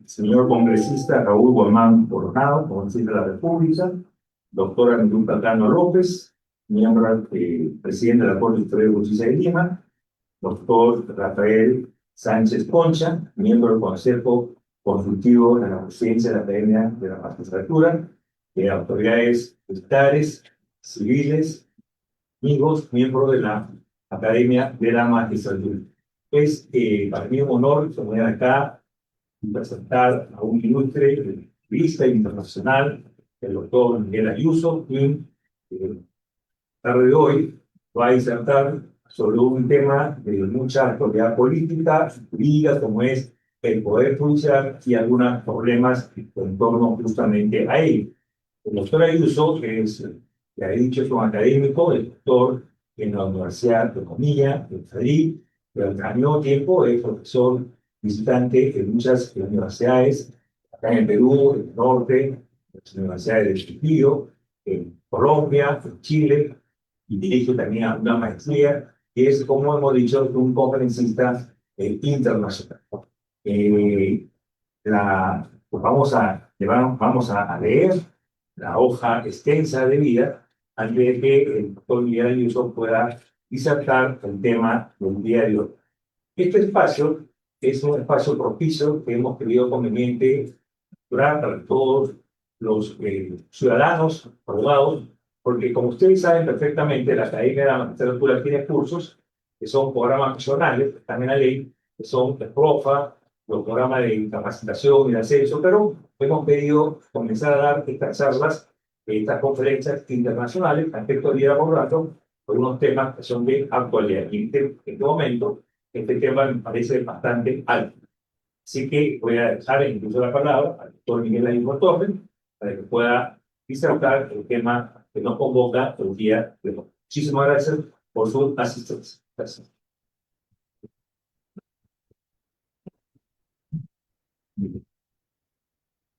señor congresista Raúl Guamán Coronado, congresista de la República, doctora Miluca Cano López, miembro, presidente de la Corte Superior de Justicia de Lima, doctor Rafael Sánchez Concha, miembro del Consejo Consultivo de la Presidencia de la Academia de la Magistratura, autoridades militares, civiles, amigos, miembro de la Academia de la Magistratura. Es para mí un honor tener acá y presentar a un ilustre jurista internacional, el doctor Miguel Ayuso, quien tarde de hoy va a disertar sobre un tema de mucha actualidad política, jurídica, como es el Poder Judicial y algunos problemas en torno justamente a él. El doctor Ayuso, que ha dicho, es un académico, es doctor en la Universidad de Comilla, en Madrid, pero al mismo tiempo es profesor visitante en muchas universidades, acá en Perú, en el norte, en las universidades de Chile, en Colombia, en Chile, y dirige también a una maestría, que es, como hemos dicho, un conferencista internacional. Pues vamos a leer la hoja extensa de vida antes de que el doctor Miguel Ayuso pueda disertar el tema del día de hoy. Este espacio es un espacio propicio que hemos creído conveniente para todos los ciudadanos, abogados, porque como ustedes saben perfectamente, la Academia de la Magistratura tiene cursos que son programas nacionales, que están en la ley, que son el PROFA, los programas de capacitación y de ascenso, pero hemos pedido comenzar a dar estas charlas, estas conferencias internacionales, respecto al día abordando, por unos temas que son de actualidad. Y en este momento, este tema me parece bastante alto. Así que voy a dejar incluso la palabra al doctor Miguel Ayuso Torres para que pueda disertar el tema que nos convoca el día de hoy. Muchísimas gracias por su asistencia. Gracias.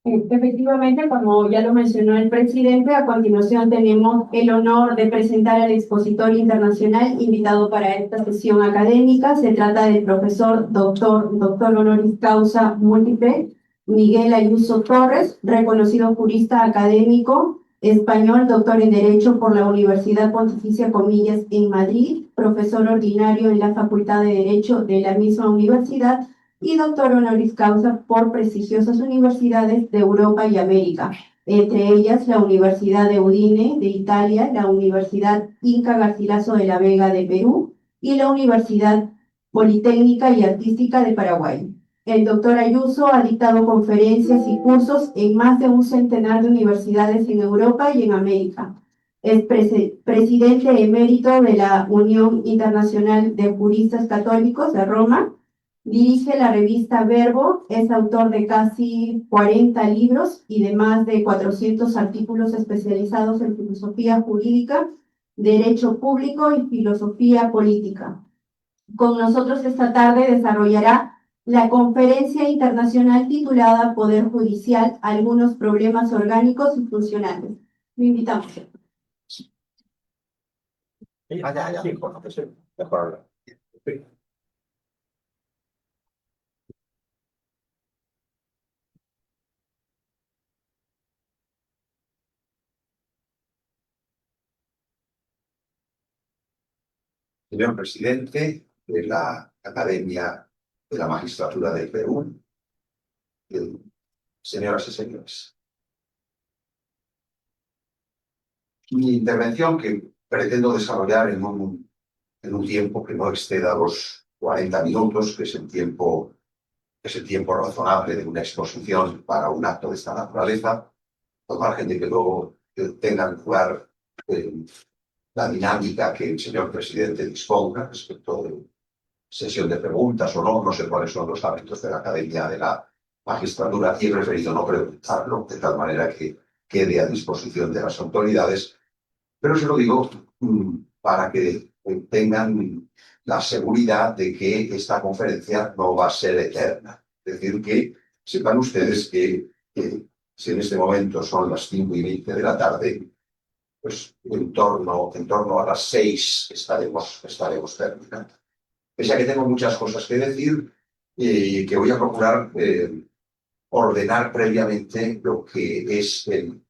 Efectivamente, como ya lo mencionó el presidente, a continuación tenemos el honor de presentar al expositor internacional invitado para esta sesión académica. Se trata del profesor doctor honoris causa múltiple, Miguel Ayuso Torres, reconocido jurista académico español, doctor en Derecho por la Universidad Pontificia Comillas en Madrid, profesor ordinario en la Facultad de Derecho de la misma universidad, y doctor honoris causa por prestigiosas universidades de Europa y América, entre ellas la Universidad de Udine de Italia, la Universidad Inca Garcilaso de la Vega de Perú y la Universidad Politécnica y Artística de Paraguay. El doctor Ayuso ha dictado conferencias y cursos en más de un centenar de universidades en Europa y en América. Es presidente emérito de la Unión Internacional de Juristas Católicos de Roma. Dirige la revista Verbo, es autor de casi 40 libros y de más de 400 artículos especializados en filosofía jurídica, derecho público y filosofía política. Con nosotros esta tarde desarrollará la conferencia internacional titulada Poder Judicial, algunos problemas orgánicos y funcionales. Lo invitamos. Señor presidente de la Academia de la Magistratura del Perú, señoras y señores. Mi intervención, que pretendo desarrollar en un tiempo que no exceda los 40 minutos, que es el tiempo razonable de una exposición para un acto de esta naturaleza, al margen de que luego tengan lugar la dinámica que el señor presidente disponga respecto de sesión de preguntas o no sé cuáles son los hábitos de la Academia de la Magistratura, y he preferido no preguntarlo de tal manera que quede a disposición de las autoridades, pero se lo digo para que tengan la seguridad de que esta conferencia no va a ser eterna. Es decir, que sepan ustedes que si en este momento son las 5:20 de la tarde, pues en torno a las 6 estaremos terminando. Pese a que tengo muchas cosas que decir, que voy a procurar ordenar previamente lo que es el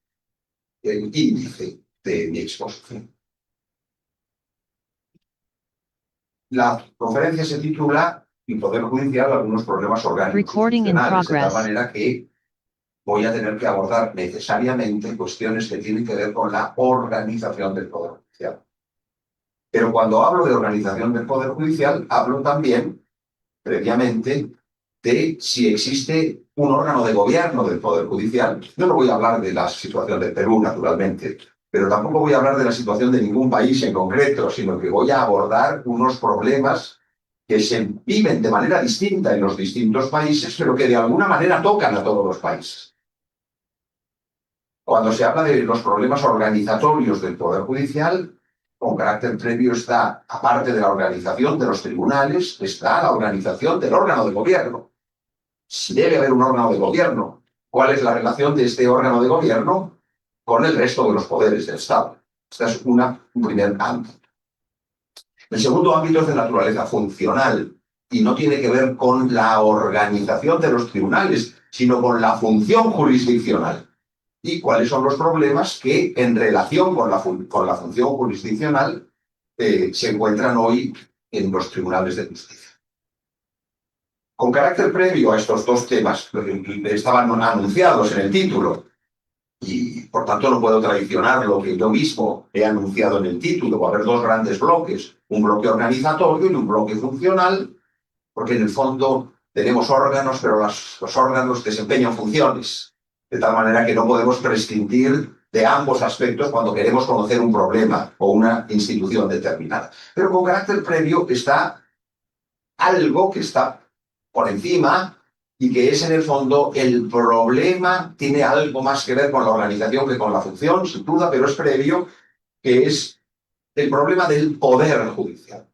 índice de mi exposición. La conferencia se titula "El Poder Judicial, algunos problemas orgánicos institucionales", de tal manera que voy a tener que abordar necesariamente cuestiones que tienen que ver con la organización del Poder Judicial. Pero cuando hablo de organización del Poder Judicial, hablo también, previamente, de si existe un órgano de gobierno del Poder Judicial. Yo no voy a hablar de la situación de Perú, naturalmente, pero tampoco voy a hablar de la situación de ningún país en concreto, sino que voy a abordar unos problemas que se viven de manera distinta en los distintos países, pero que de alguna manera tocan a todos los países. Cuando se habla de los problemas organizatorios del Poder Judicial, con carácter previo está, aparte de la organización de los tribunales, está la organización del órgano de gobierno. Si debe haber un órgano de gobierno, ¿cuál es la relación de este órgano de gobierno con el resto de los poderes del Estado? Este es un primer ámbito. El segundo ámbito es de naturaleza funcional y no tiene que ver con la organización de los tribunales, sino con la función jurisdiccional. ¿Y cuáles son los problemas que, en relación con la función jurisdiccional, se encuentran hoy en los tribunales de justicia? Con carácter previo a estos dos temas, que estaban anunciados en el título, y por tanto no puedo traicionar lo que yo mismo he anunciado en el título, va a haber dos grandes bloques, un bloque organizatorio y un bloque funcional, porque en el fondo tenemos órganos, pero los órganos desempeñan funciones, de tal manera que no podemos prescindir de ambos aspectos cuando queremos conocer un problema o una institución determinada. Pero con carácter previo está algo que está por encima y que es en el fondo el problema, tiene algo más que ver con la organización que con la función, sin duda, pero es previo, que es el problema del poder judicial.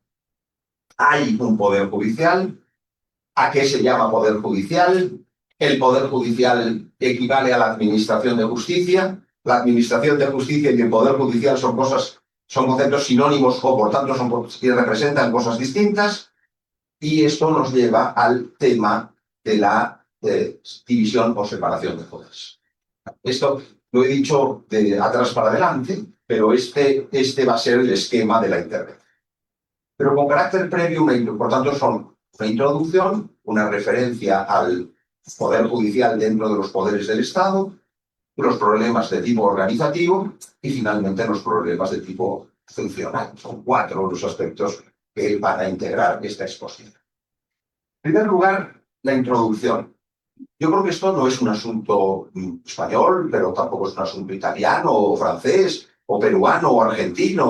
Hay un poder judicial. ¿A qué se llama poder judicial? El poder judicial equivale a la administración de justicia. La administración de justicia y el poder judicial son conceptos sinónimos o por tanto representan cosas distintas. Y esto nos lleva al tema de la división o separación de poderes. Esto lo he dicho de atrás para adelante, pero este va a ser el esquema de la intervención. Pero con carácter previo, por tanto, son una introducción, una referencia al poder judicial dentro de los poderes del Estado, los problemas de tipo organizativo y finalmente los problemas de tipo funcional. Son 4 los aspectos que van a integrar esta exposición. En primer lugar, la introducción. Yo creo que esto no es un asunto español, pero tampoco es un asunto italiano o francés o peruano o argentino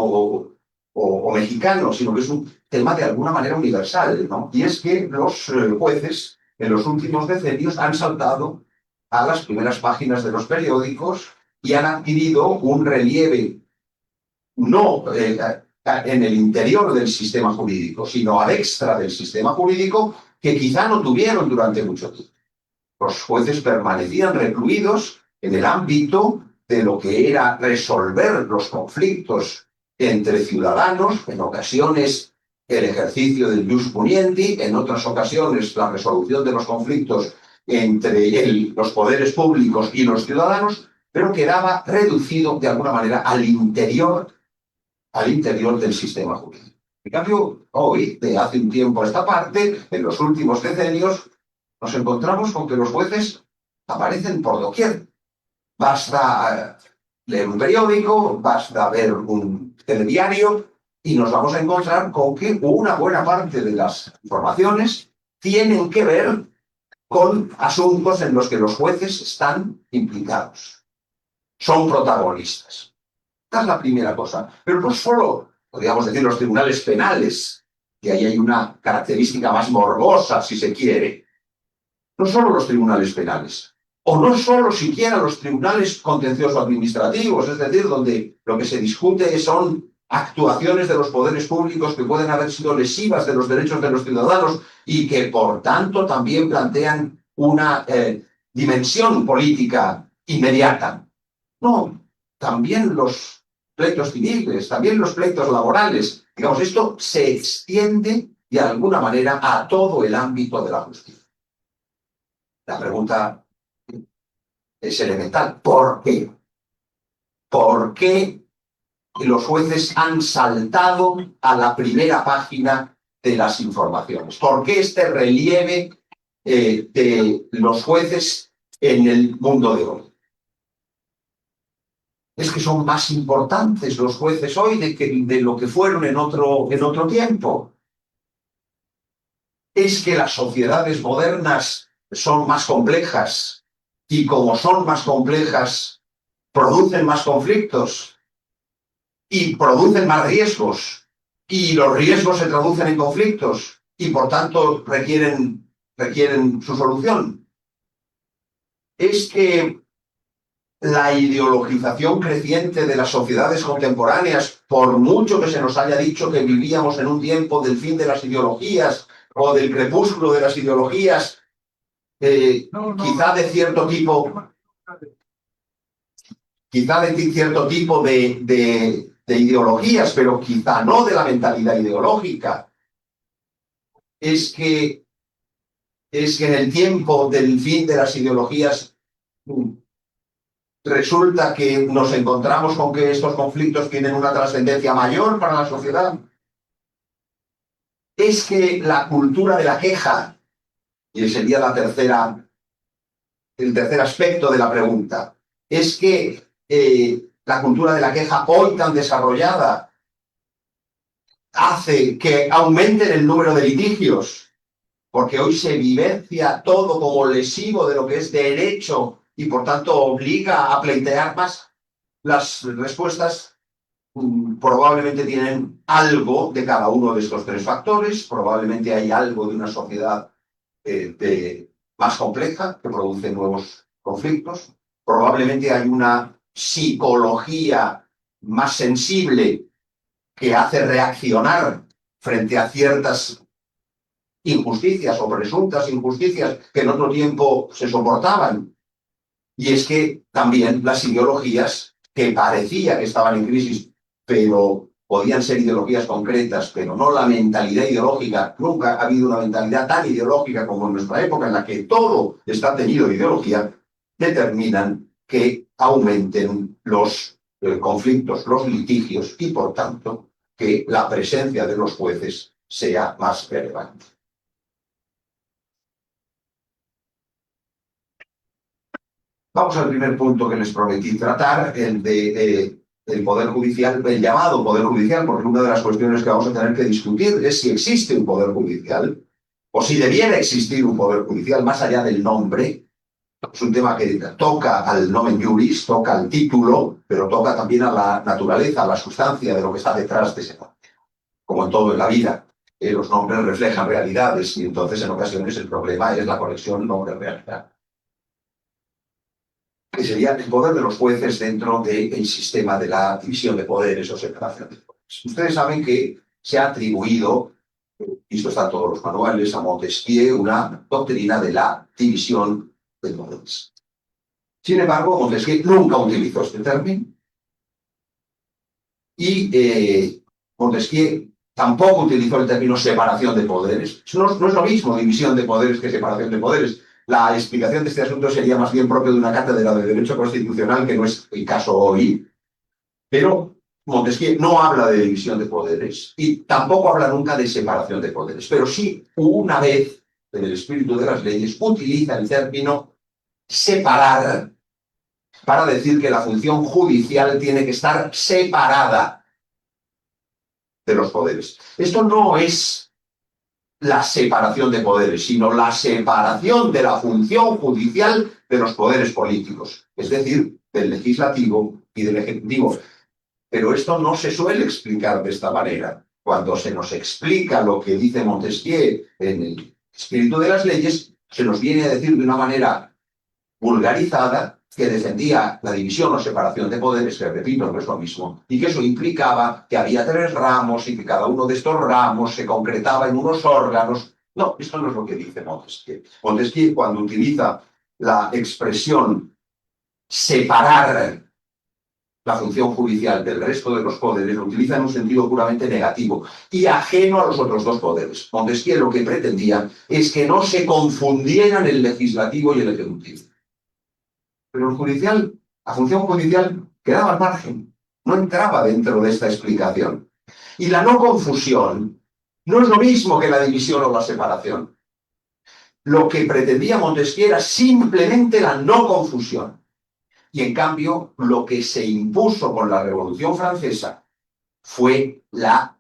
o mexicano, sino que es un tema de alguna manera universal, ¿no? Y es que los jueces en los últimos decenios han saltado a las primeras páginas de los periódicos y han adquirido un relieve no en el interior del sistema jurídico, sino al extra del sistema jurídico, que quizá no tuvieron durante mucho tiempo. Los jueces permanecían recluidos en el ámbito de lo que era resolver los conflictos entre ciudadanos, en ocasiones el ejercicio del ius puniendi, en otras ocasiones la resolución de los conflictos entre los poderes públicos y los ciudadanos, pero quedaba reducido de alguna manera al interior del sistema jurídico. En cambio, hoy, de hace un tiempo a esta parte, en los últimos decenios, nos encontramos con que los jueces aparecen por doquier. Basta leer un periódico, basta ver un telediario y nos vamos a encontrar con que una buena parte de las informaciones tienen que ver con asuntos en los que los jueces están implicados. Son protagonistas. Esta es la primera cosa. Pero no solo, podríamos decir, los tribunales penales, que ahí hay una característica más morbosa, si se quiere. No solo los tribunales penales, o no solo siquiera los tribunales contencioso-administrativos, es decir, donde lo que se discute son actuaciones de los poderes públicos que pueden haber sido lesivas de los derechos de los ciudadanos y que, por tanto, también plantean una dimensión política inmediata. No, también los pleitos civiles, también los pleitos laborales. Digamos, esto se extiende de alguna manera, a todo el ámbito de la justicia. La pregunta es elemental. ¿Por qué? ¿Por qué los jueces han saltado a la primera página de las informaciones? ¿Por qué este relieve de los jueces en el mundo de hoy? Es que son más importantes los jueces hoy de lo que fueron en otro tiempo. Es que las sociedades modernas son más complejas y como son más complejas, producen más conflictos y producen más riesgos y los riesgos se traducen en conflictos y por tanto requieren su solución. Es que la ideologización creciente de las sociedades contemporáneas, por mucho que se nos haya dicho que vivíamos en un tiempo del fin de las ideologías o del crepúsculo de las ideologías, quizá de cierto tipo de ideologías, pero quizá no de la mentalidad ideológica. Es que en el tiempo del fin de las ideologías resulta que nos encontramos con que estos conflictos tienen una trascendencia mayor para la sociedad. Es que la cultura de la queja, y sería el tercer aspecto de la pregunta, es que la cultura de la queja hoy tan desarrollada hace que aumenten el número de litigios, porque hoy se vivencia todo como lesivo de lo que es derecho y por tanto obliga a pleitear más. Las respuestas probablemente tienen algo de cada uno de estos tres factores, probablemente hay algo de una sociedad más compleja que produce nuevos conflictos, probablemente hay una psicología más sensible que hace reaccionar frente a ciertas injusticias o presuntas injusticias que en otro tiempo se soportaban. Y es que también las ideologías que parecía que estaban en crisis, pero podían ser ideologías concretas, pero no la mentalidad ideológica. Nunca ha habido una mentalidad tan ideológica como en nuestra época, en la que todo está teñido de ideología, determinan que aumenten los conflictos, los litigios y, por tanto, que la presencia de los jueces sea más relevante. Vamos al primer punto que les prometí tratar, el de el Poder Judicial, el llamado Poder Judicial, porque una de las cuestiones que vamos a tener que discutir es si existe un Poder Judicial o si debiera existir un Poder Judicial más allá del nombre. Es un tema que toca al nomen juris, toca al título, pero toca también a la naturaleza, a la sustancia de lo que está detrás de ese nombre. Como en todo en la vida, los nombres reflejan realidades y entonces en ocasiones el problema es la conexión nombre-realidad. Que sería el poder de los jueces dentro del sistema de la división de poderes o separación de poderes. Ustedes saben que se ha atribuido, y esto está en todos los manuales, a Montesquieu una doctrina de la división de poderes. Sin embargo, Montesquieu nunca utilizó este término y Montesquieu tampoco utilizó el término separación de poderes. No es lo mismo división de poderes que separación de poderes. La explicación de este asunto sería más bien propio de una cátedra de Derecho Constitucional, que no es el caso hoy. Pero Montesquieu no habla de división de poderes y tampoco habla nunca de separación de poderes. Pero sí, una vez, en el espíritu de las leyes, utiliza el término separar para decir que la función judicial tiene que estar separada de los poderes. Esto no es la separación de poderes, sino la separación de la función judicial de los poderes políticos, es decir, del legislativo y del ejecutivo. Pero esto no se suele explicar de esta manera. Cuando se nos explica lo que dice Montesquieu en el espíritu de las leyes, se nos viene a decir de una manera vulgarizada que defendía la división o separación de poderes, que repito, no es lo mismo, y que eso implicaba que había tres ramos y que cada uno de estos ramos se concretaba en unos órganos. No, esto no es lo que dice Montesquieu. Montesquieu, cuando utiliza la expresión separar la función judicial del resto de los poderes, lo utiliza en un sentido puramente negativo y ajeno a los otros dos poderes. Montesquieu lo que pretendía es que no se confundieran el legislativo y el ejecutivo. Pero el judicial, la función judicial quedaba al margen, no entraba dentro de esta explicación. Y la no confusión no es lo mismo que la división o la separación. Lo que pretendía Montesquieu era simplemente la no confusión. Y en cambio, lo que se impuso con la Revolución Francesa fue la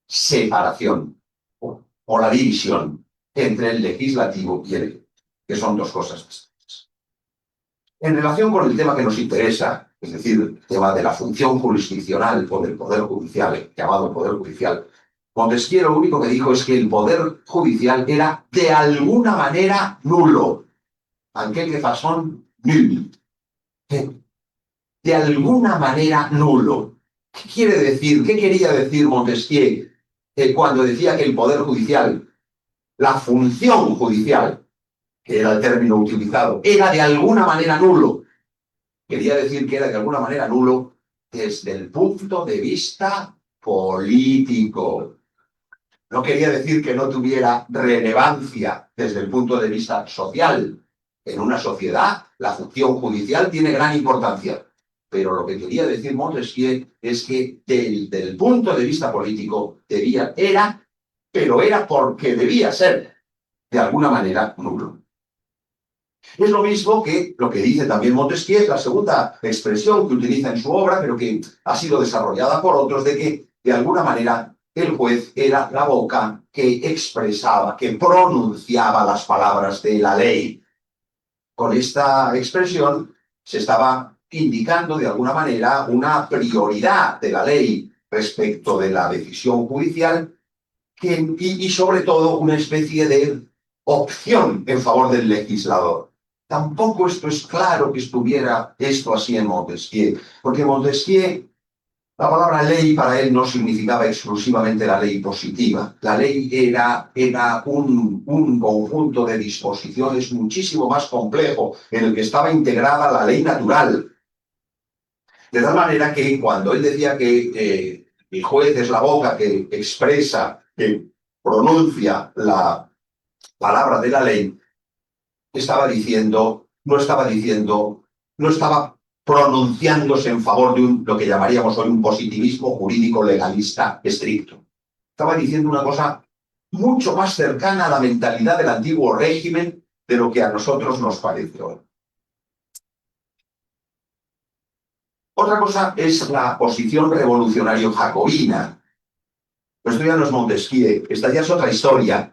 separación o la división entre el legislativo y el ejecutivo, que son dos cosas distintas. En relación con el tema que nos interesa, es decir, el tema de la función jurisdiccional o del poder judicial, llamado poder judicial, Montesquieu lo único que dijo es que el poder judicial era de alguna manera nulo. En quelque façon, nul. De alguna manera nulo. ¿Qué quiere decir? ¿Qué quería decir Montesquieu cuando decía que el poder judicial, la función judicial, que era el término utilizado, era de alguna manera nulo? Quería decir que era de alguna manera nulo desde el punto de vista político. No quería decir que no tuviera relevancia desde el punto de vista social. En una sociedad, la función judicial tiene gran importancia. Pero lo que quería decir Montesquieu es que desde el punto de vista político pero era porque debía ser, de alguna manera, nulo. Es lo mismo que lo que dice también Montesquieu, la segunda expresión que utiliza en su obra, pero que ha sido desarrollada por otros, de que, de alguna manera, el juez era la boca que expresaba, que pronunciaba las palabras de la ley. Con esta expresión se estaba indicando, de alguna manera, una prioridad de la ley respecto de la decisión judicial y sobre todo, una especie de opción en favor del legislador. Tampoco esto es claro que estuviera esto así en Montesquieu, porque Montesquieu, la palabra ley para él no significaba exclusivamente la ley positiva. La ley era un conjunto de disposiciones muchísimo más complejo, en el que estaba integrada la ley natural. De tal manera que cuando él decía que el juez es la boca que expresa, que pronuncia la palabra de la ley, no estaba pronunciándose en favor de lo que llamaríamos hoy un positivismo jurídico legalista estricto. Estaba diciendo una cosa mucho más cercana a la mentalidad del antiguo régimen de lo que a nosotros nos parece hoy. Otra cosa es la posición revolucionario-jacobina. Esto ya no es Montesquieu, esta ya es otra historia.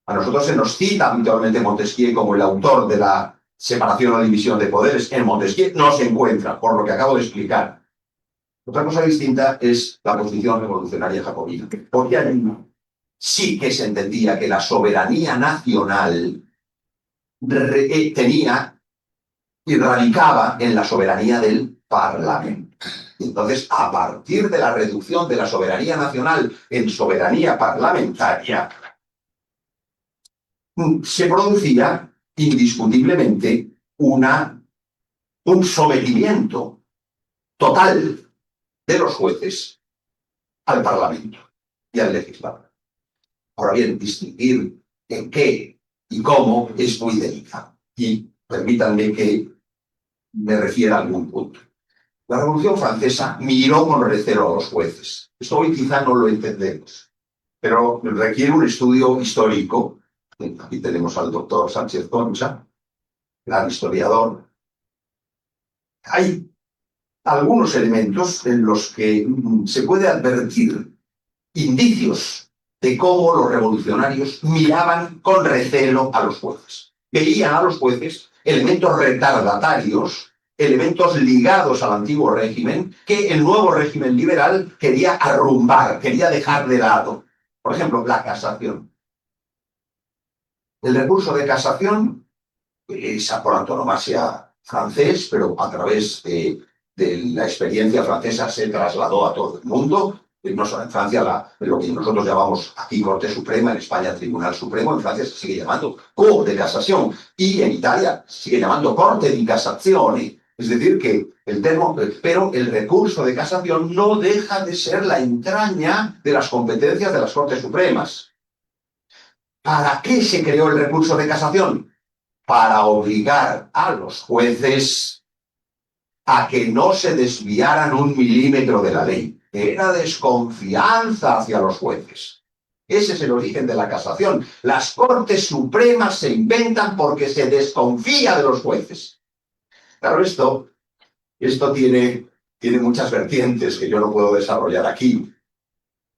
A nosotros se nos cita habitualmente Montesquieu como el autor de la separación o división de poderes. En Montesquieu no se encuentra, por lo que acabo de explicar. Otra cosa distinta es la posición revolucionaria jacobina. Porque allí sí que se entendía que la soberanía nacional tenía y radicaba en la soberanía del Parlamento. Entonces, a partir de la reducción de la soberanía nacional en soberanía parlamentaria, se producía indiscutiblemente un sometimiento total de los jueces al Parlamento y al legislador. Ahora bien, distinguir en qué y cómo es muy delicado. Y permítanme que me refiera a algún punto. La Revolución Francesa miró con recelo a los jueces. Esto hoy quizá no lo entendemos, pero requiere un estudio histórico. Aquí tenemos al doctor Sánchez Concha, gran historiador. Hay algunos elementos en los que se puede advertir indicios de cómo los revolucionarios miraban con recelo a los jueces. Veían a los jueces elementos retardatarios, elementos ligados al antiguo régimen, que el nuevo régimen liberal quería arrumbar, quería dejar de lado. Por ejemplo, la casación. El recurso de casación es por antonomasia francés, pero a través de la experiencia francesa se trasladó a todo el mundo. No solo en Francia, lo que nosotros llamamos aquí Corte Suprema, en España Tribunal Supremo, en Francia se sigue llamando Cour de Casación, y en Italia se sigue llamando Corte di Cassazione. Es decir, que pero el recurso de casación no deja de ser la entraña de las competencias de las Cortes Supremas. ¿Para qué se creó el recurso de casación? Para obligar a los jueces a que no se desviaran un milímetro de la ley. Era desconfianza hacia los jueces. Ese es el origen de la casación. Las Cortes Supremas se inventan porque se desconfía de los jueces. Claro, esto tiene muchas vertientes que yo no puedo desarrollar aquí,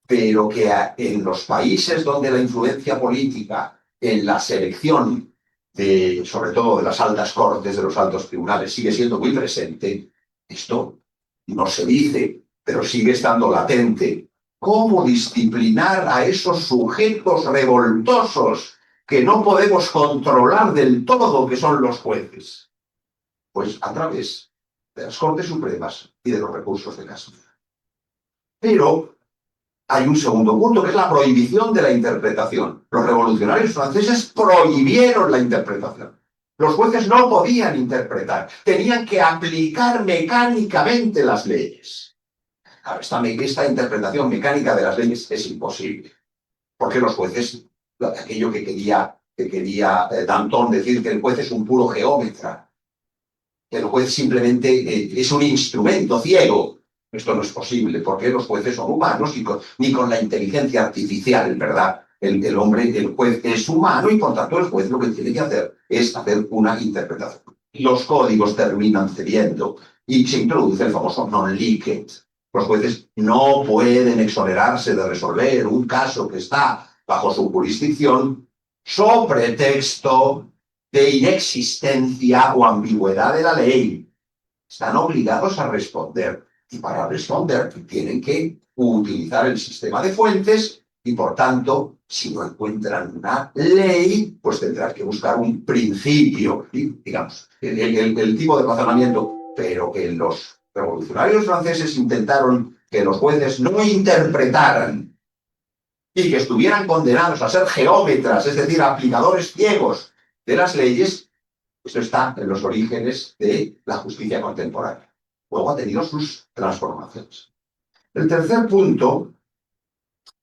pero que en los países donde la influencia política en la selección sobre todo de las altas cortes, de los altos tribunales, sigue siendo muy presente, esto no se dice, pero sigue estando latente. ¿Cómo disciplinar a esos sujetos revoltosos que no podemos controlar del todo, que son los jueces? Pues a través de las Cortes Supremas y de los recursos de casación. Pero hay un segundo punto, que es la prohibición de la interpretación. Los revolucionarios franceses prohibieron la interpretación. Los jueces no podían interpretar, tenían que aplicar mecánicamente las leyes. Claro, esta interpretación mecánica de las leyes es imposible, porque los jueces, aquello que quería Danton decir, que el juez es un puro geómetra, que el juez simplemente es un instrumento ciego. Esto no es posible, porque los jueces son humanos y ni con la inteligencia artificial, ¿verdad? El juez es humano y por tanto el juez lo que tiene que hacer es hacer una interpretación. Los códigos terminan cediendo y se introduce el famoso non-liquet. Los jueces no pueden exonerarse de resolver un caso que está bajo su jurisdicción sobre pretexto de inexistencia o ambigüedad de la ley. Están obligados a responder. Y para responder tienen que utilizar el sistema de fuentes y, por tanto, si no encuentran una ley, pues tendrán que buscar un principio, digamos, el tipo de razonamiento. Pero que los revolucionarios franceses intentaron que los jueces no interpretaran y que estuvieran condenados a ser geómetras, es decir, aplicadores ciegos de las leyes. Esto está en los orígenes de la justicia contemporánea. Luego ha tenido sus transformaciones. El tercer punto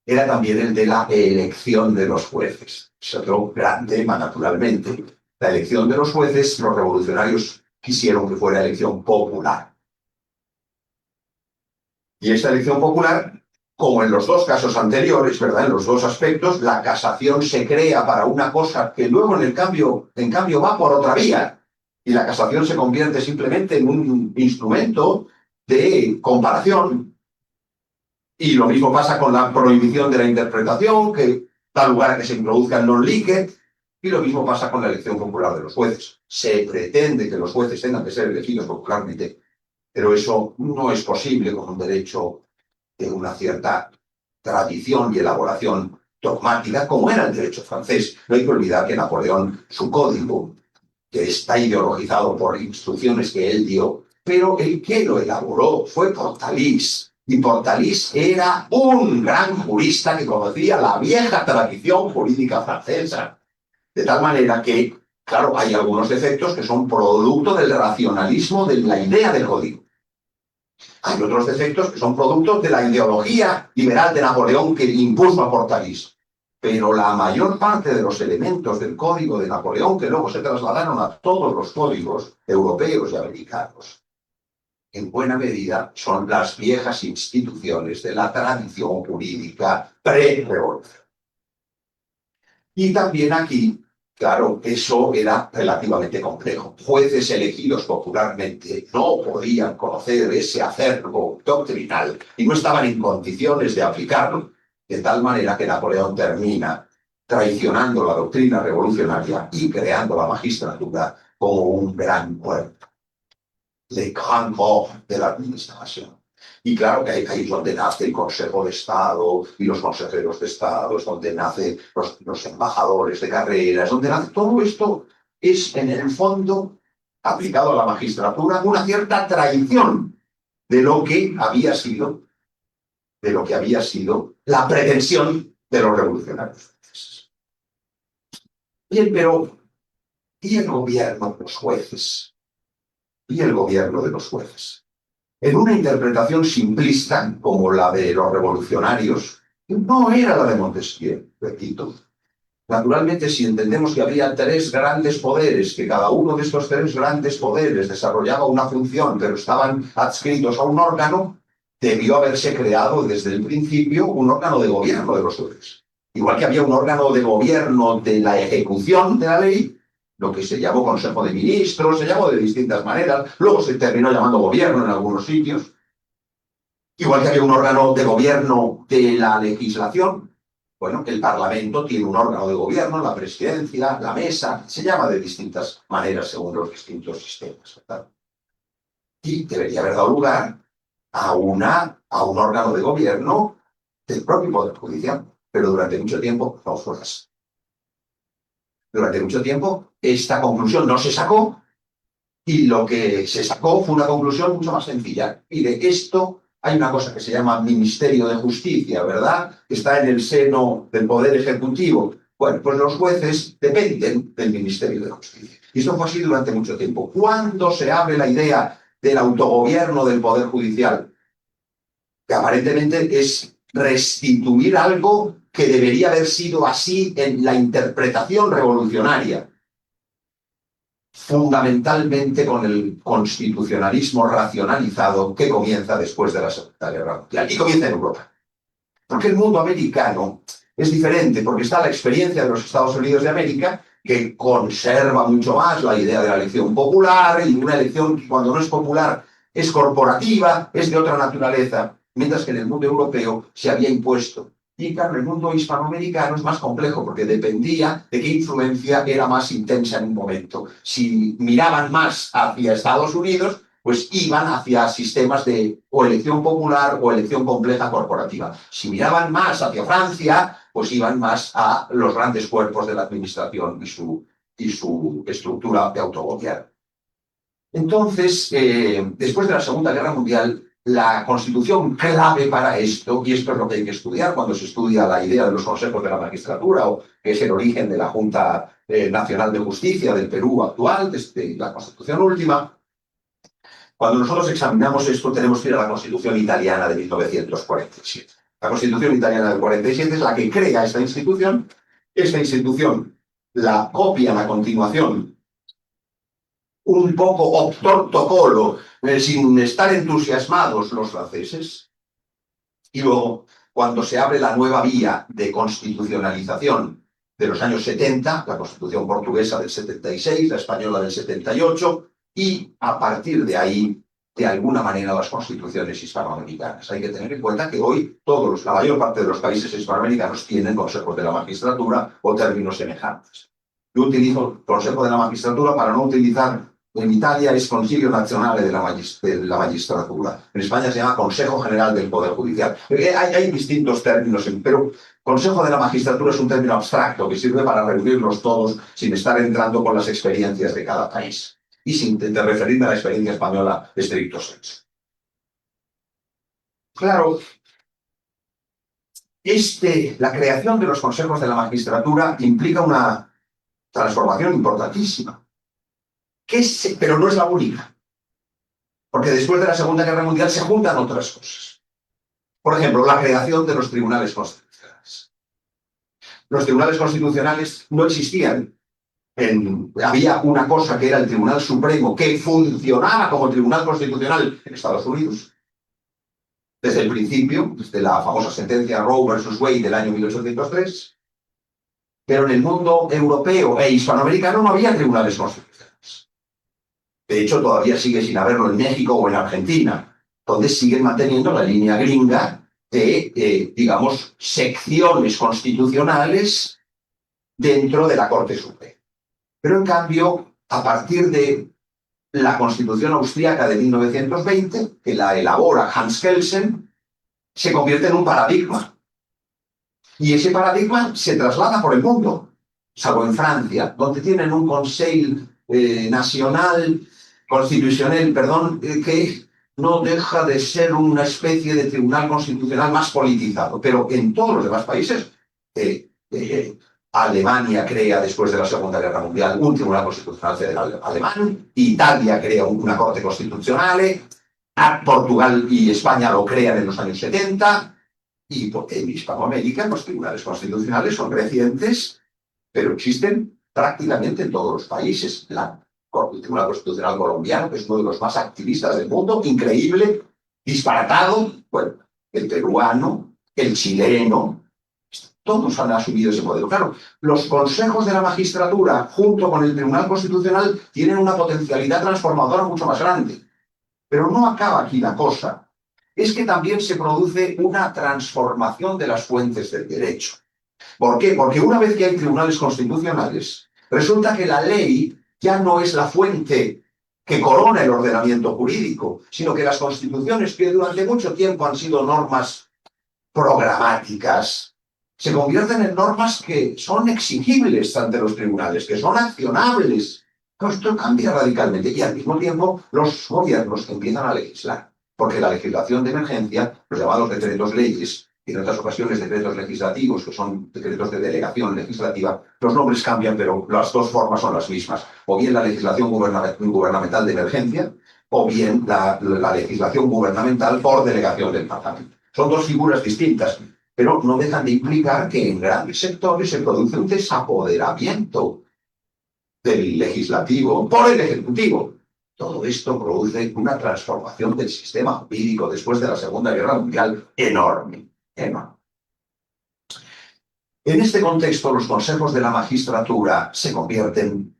era también el de la elección de los jueces. Es otro gran tema, naturalmente. La elección de los jueces, los revolucionarios quisieron que fuera elección popular. Y esta elección popular, como en los dos casos anteriores, ¿verdad? En los dos aspectos, la casación se crea para una cosa que luego en cambio va por otra vía. Y la casación se convierte simplemente en un instrumento de comparación. Y lo mismo pasa con la prohibición de la interpretación, que da lugar a que se introduzca el non-liquet. Y lo mismo pasa con la elección popular de los jueces. Se pretende que los jueces tengan que ser elegidos popularmente, pero eso no es posible con un derecho de una cierta tradición y elaboración dogmática, como era el derecho francés. No hay que olvidar que Napoleón, su código, que está ideologizado por instrucciones que él dio, pero el que lo elaboró fue Portalis. Y Portalis era un gran jurista que conocía la vieja tradición jurídica francesa. De tal manera que, claro, hay algunos defectos que son producto del racionalismo de la idea del código. Hay otros defectos que son productos de la ideología liberal de Napoleón que impuso a Portalis. Pero la mayor parte de los elementos del código de Napoleón, que luego se trasladaron a todos los códigos europeos y americanos, en buena medida son las viejas instituciones de la tradición jurídica pre-revolución. Y también aquí, claro, eso era relativamente complejo. Jueces elegidos popularmente no podían conocer ese acervo doctrinal y no estaban en condiciones de aplicarlo, de tal manera que Napoleón termina traicionando la doctrina revolucionaria y creando la magistratura como un gran muerto, le grand mort de la administración. Y claro que ahí es donde nace el Consejo de Estado y los consejeros de Estado, es donde nacen los embajadores de carreras, donde nace todo esto. Es en el fondo, aplicado a la magistratura, una cierta traición de lo que había sido la pretensión de los revolucionarios franceses. Bien, pero ¿y el gobierno de los jueces? y el gobierno de los jueces. En una interpretación simplista, como la de los revolucionarios, no era la de Montesquieu, repito. Naturalmente, si entendemos que había tres grandes poderes, que cada uno de estos tres grandes poderes desarrollaba una función, pero estaban adscritos a un órgano, debió haberse creado desde el principio un órgano de gobierno de los jueces. Igual que había un órgano de gobierno de la ejecución de la ley, lo que se llamó Consejo de Ministros, se llamó de distintas maneras, luego se terminó llamando gobierno en algunos sitios. Igual que había un órgano de gobierno de la legislación, bueno, el Parlamento tiene un órgano de gobierno, la presidencia, la mesa, se llama de distintas maneras según los distintos sistemas, ¿verdad? Y debería haber dado lugar a un órgano de gobierno del propio Poder Judicial, pero durante mucho tiempo no fue así. Durante mucho tiempo esta conclusión no se sacó y lo que se sacó fue una conclusión mucho más sencilla. Y de esto hay una cosa que se llama Ministerio de Justicia, ¿verdad? Que está en el seno del Poder Ejecutivo. Bueno, pues los jueces dependen del Ministerio de Justicia. Y esto fue así durante mucho tiempo. ¿Cuándo se abre la idea del autogobierno del Poder Judicial? Que aparentemente es restituir algo que debería haber sido así en la interpretación revolucionaria, fundamentalmente con el constitucionalismo racionalizado que comienza después de la Segunda Guerra Mundial y comienza en Europa. Porque el mundo americano es diferente, porque está la experiencia de los Estados Unidos de América, que conserva mucho más la idea de la elección popular, y una elección que cuando no es popular es corporativa, es de otra naturaleza, mientras que en el mundo europeo se había impuesto. Y claro, el mundo hispanoamericano es más complejo porque dependía de qué influencia era más intensa en un momento. Si miraban más hacia Estados Unidos, pues iban hacia sistemas de o elección popular o elección compleja corporativa. Si miraban más hacia Francia, pues iban más a los grandes cuerpos de la administración y su estructura de autogobierno. Entonces, después de la Segunda Guerra Mundial, la constitución clave para esto, y esto es lo que hay que estudiar cuando se estudia la idea de los consejos de la magistratura, o que es el origen de la Junta Nacional de Justicia del Perú actual, desde la constitución última. Cuando nosotros examinamos esto, tenemos que ir a la constitución italiana de 1947. La constitución italiana del 47 es la que crea esta institución. Esta institución la copian a continuación un poco obtortocolo, sin estar entusiasmados los franceses. Y luego, cuando se abre la nueva vía de constitucionalización de los años 70, la Constitución portuguesa del 76, la española del 78, y a partir de ahí, de alguna manera, las constituciones hispanoamericanas. Hay que tener en cuenta que hoy la mayor parte de los países hispanoamericanos tienen consejos de la magistratura o términos semejantes. Yo utilizo Consejo de la Magistratura para no utilizar. En Italia es Consiglio Nazionale de la Magistratura. En España se llama Consejo General del Poder Judicial. Hay distintos términos, pero Consejo de la Magistratura es un término abstracto que sirve para reunirlos todos sin estar entrando con las experiencias de cada país y sin referirme a la experiencia española estricto sensu. Claro, la creación de los consejos de la magistratura implica una transformación importantísima. Pero no es la única. Porque después de la Segunda Guerra Mundial se juntan otras cosas. Por ejemplo, la creación de los tribunales constitucionales. Los tribunales constitucionales no existían. Había una cosa que era el Tribunal Supremo, que funcionaba como Tribunal Constitucional en Estados Unidos. Desde el principio, desde la famosa sentencia Roe versus Wade del año 1803. Pero en el mundo europeo e hispanoamericano no había tribunales constitucionales. De hecho, todavía sigue sin haberlo en México o en Argentina, donde siguen manteniendo la línea gringa de, digamos, secciones constitucionales dentro de la Corte Suprema. Pero, en cambio, a partir de la Constitución austríaca de 1920, que la elabora Hans Kelsen, se convierte en un paradigma. Y ese paradigma se traslada por el mundo, salvo en Francia, donde tienen un Conseil Constitucional, que no deja de ser una especie de tribunal constitucional más politizado. Pero en todos los demás países Alemania crea, después de la Segunda Guerra Mundial, un Tribunal Constitucional Federal alemán, Italia crea una Corte Constitucional, Portugal y España lo crean en los años 70, y en Hispanoamérica los tribunales constitucionales son recientes, pero existen prácticamente en todos los países. El Tribunal Constitucional colombiano, que es uno de los más activistas del mundo, increíble, disparatado, bueno, el peruano, el chileno, todos han asumido ese modelo. Claro, los consejos de la magistratura, junto con el Tribunal Constitucional, tienen una potencialidad transformadora mucho más grande. Pero no acaba aquí la cosa. Es que también se produce una transformación de las fuentes del derecho. ¿Por qué? Porque una vez que hay tribunales constitucionales, resulta que la ley ya no es la fuente que corona el ordenamiento jurídico, sino que las constituciones, que durante mucho tiempo han sido normas programáticas, se convierten en normas que son exigibles ante los tribunales, que son accionables. Esto cambia radicalmente y al mismo tiempo los gobiernos empiezan a legislar, porque la legislación de emergencia, los llamados decretos leyes, y en otras ocasiones decretos legislativos, que son decretos de delegación legislativa, los nombres cambian, pero las dos formas son las mismas. O bien la legislación gubernamental de emergencia, o bien la legislación gubernamental por delegación del Parlamento. Son dos figuras distintas, pero no dejan de implicar que en grandes sectores se produce un desapoderamiento del legislativo por el ejecutivo. Todo esto produce una transformación del sistema jurídico después de la Segunda Guerra Mundial enorme. En este contexto, los consejos de la magistratura se convierten,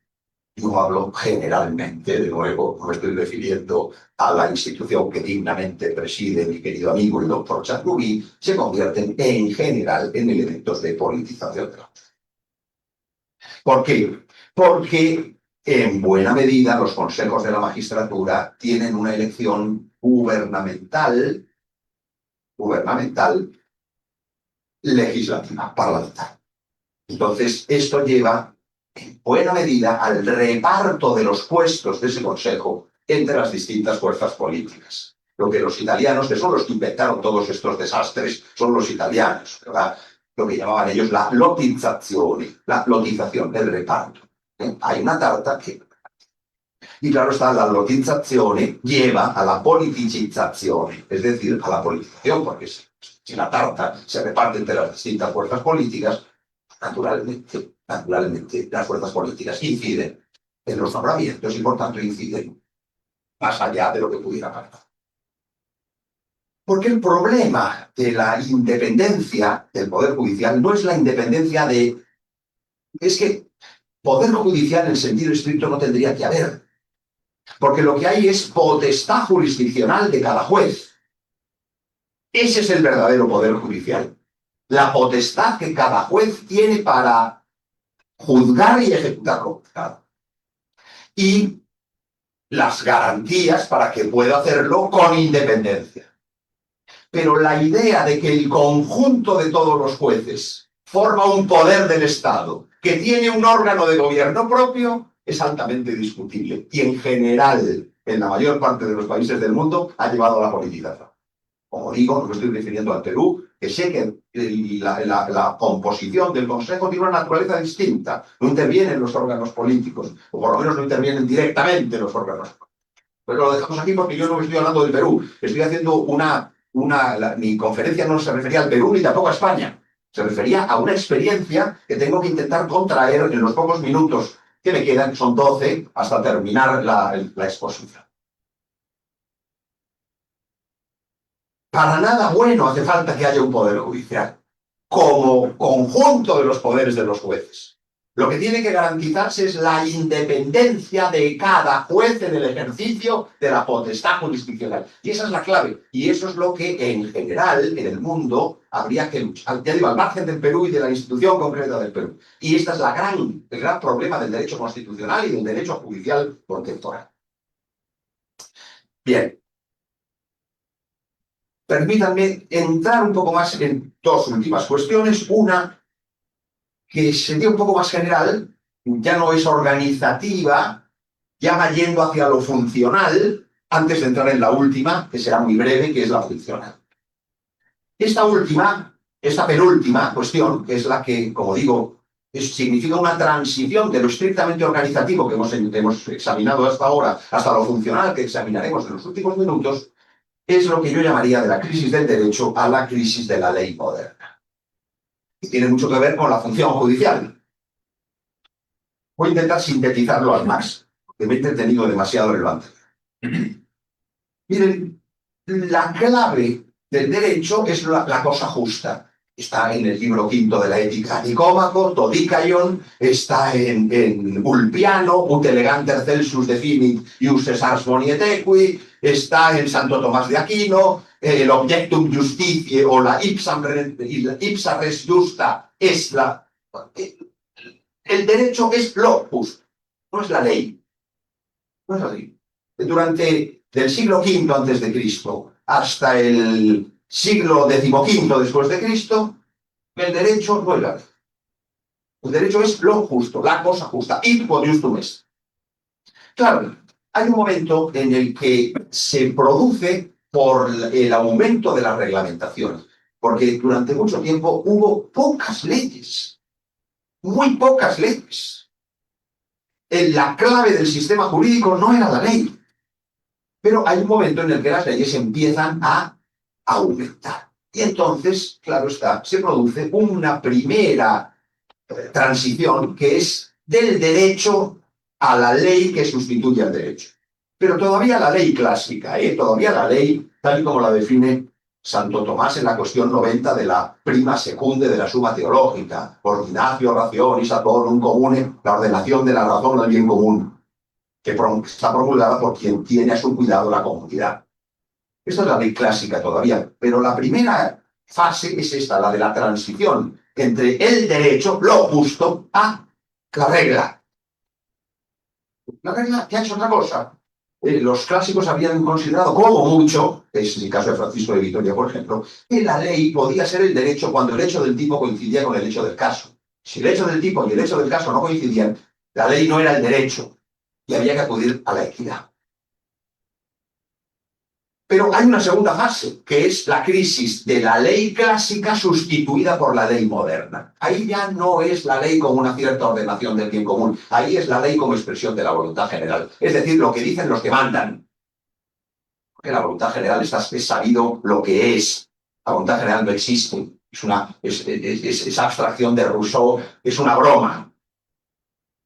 yo hablo generalmente, de nuevo, no me estoy refiriendo a la institución que dignamente preside mi querido amigo el doctor Charrubi, se convierten en general en elementos de politización de la justicia. ¿Por qué? Porque en buena medida los consejos de la magistratura tienen una elección gubernamental legislativa, parlamentaria. Entonces, esto lleva, en buena medida, al reparto de los puestos de ese consejo entre las distintas fuerzas políticas. Lo que los italianos, que son los que inventaron todos estos desastres, son los italianos, ¿verdad? Lo que llamaban ellos la lotizazione, el reparto. Hay una tarta que... Y claro está, la lotizzazione lleva a la politicizzazione, es decir, a la politización, porque si la tarta se reparte entre las distintas fuerzas políticas, naturalmente las fuerzas políticas inciden en los nombramientos y por tanto inciden más allá de lo que pudiera pasar. Porque el problema de la independencia del Poder Judicial no es la independencia de... Es que Poder Judicial en sentido estricto no tendría que haber. Porque lo que hay es potestad jurisdiccional de cada juez. Ese es el verdadero Poder Judicial. La potestad que cada juez tiene para juzgar y ejecutarlo. Y las garantías para que pueda hacerlo con independencia. Pero la idea de que el conjunto de todos los jueces forma un poder del Estado que tiene un órgano de gobierno propio es altamente discutible. Y en general, en la mayor parte de los países del mundo, ha llevado a la politización. Como digo, no me estoy refiriendo al Perú, que sé que la composición del Consejo tiene una naturaleza distinta. No intervienen los órganos políticos, o por lo menos no intervienen directamente los órganos políticos. Pero lo dejamos aquí porque yo no me estoy hablando del Perú. Estoy haciendo mi conferencia no se refería al Perú ni tampoco a España. Se refería a una experiencia que tengo que intentar contraer en los pocos minutos que me quedan, que son 12, hasta terminar la exposición. Para nada bueno hace falta que haya un poder judicial, como conjunto de los poderes de los jueces. Lo que tiene que garantizarse es la independencia de cada juez en el ejercicio de la potestad jurisdiccional. Y esa es la clave. Y eso es lo que, en general, en el mundo, habría que luchar. Ya digo, al margen del Perú y de la institución concreta del Perú. Y este es el gran problema del derecho constitucional y del derecho judicial contemporáneo. Bien. Permítanme entrar un poco más en dos últimas cuestiones. Una que sería un poco más general, ya no es organizativa, ya va yendo hacia lo funcional, antes de entrar en la última, que será muy breve, que es la funcional. Esta penúltima cuestión, que es la que, como digo, significa una transición de lo estrictamente organizativo que hemos examinado hasta ahora, hasta lo funcional que examinaremos en los últimos minutos, es lo que yo llamaría de la crisis del derecho a la crisis de la ley moderna. Y tiene mucho que ver con la función judicial. Voy a intentar sintetizarlo al más, porque me he entretenido demasiado en lo anterior. Miren, la clave del derecho es la cosa justa. Está en el libro quinto de la Ética Nicómaco, Todicaion, está en Ulpiano, ut eleganter celsus definit iuses ars bonietequi, está en Santo Tomás de Aquino, el objectum justitiae o la ipsa res justa es la... El derecho es lo justo, no es la ley. No es la ley. Durante del siglo V antes de Cristo hasta el siglo XV después de Cristo, el derecho no es la ley. El derecho es lo justo, la cosa justa. Id quod justum est. Claro, hay un momento en el que se produce por el aumento de la reglamentación, porque durante mucho tiempo hubo pocas leyes, muy pocas leyes. La clave del sistema jurídico no era la ley. Pero hay un momento en el que las leyes empiezan a aumentar. Y entonces, claro está, se produce una primera transición que es del derecho a la ley que sustituye al derecho. Pero todavía la ley clásica, todavía la ley tal y como la define Santo Tomás en la cuestión 90 de la prima secunde de la Summa Teológica, ordinatio rationis ad bonum comune, la ordenación de la razón al bien común, que está promulgada por quien tiene a su cuidado la comunidad. Esta es la ley clásica todavía, pero la primera fase es esta, la de la transición entre el derecho, lo justo, a la regla. La regla que ha hecho otra cosa. Los clásicos habían considerado como mucho, es el caso de Francisco de Vitoria, por ejemplo, que la ley podía ser el derecho cuando el hecho del tipo coincidía con el hecho del caso. Si el hecho del tipo y el hecho del caso no coincidían, la ley no era el derecho y había que acudir a la equidad. Pero hay una segunda fase, que es la crisis de la ley clásica sustituida por la ley moderna. Ahí ya no es la ley como una cierta ordenación del bien común, ahí es la ley como expresión de la voluntad general. Es decir, lo que dicen los que mandan. Porque la voluntad general es sabido lo que es. La voluntad general no existe. Es abstracción de Rousseau, es una broma.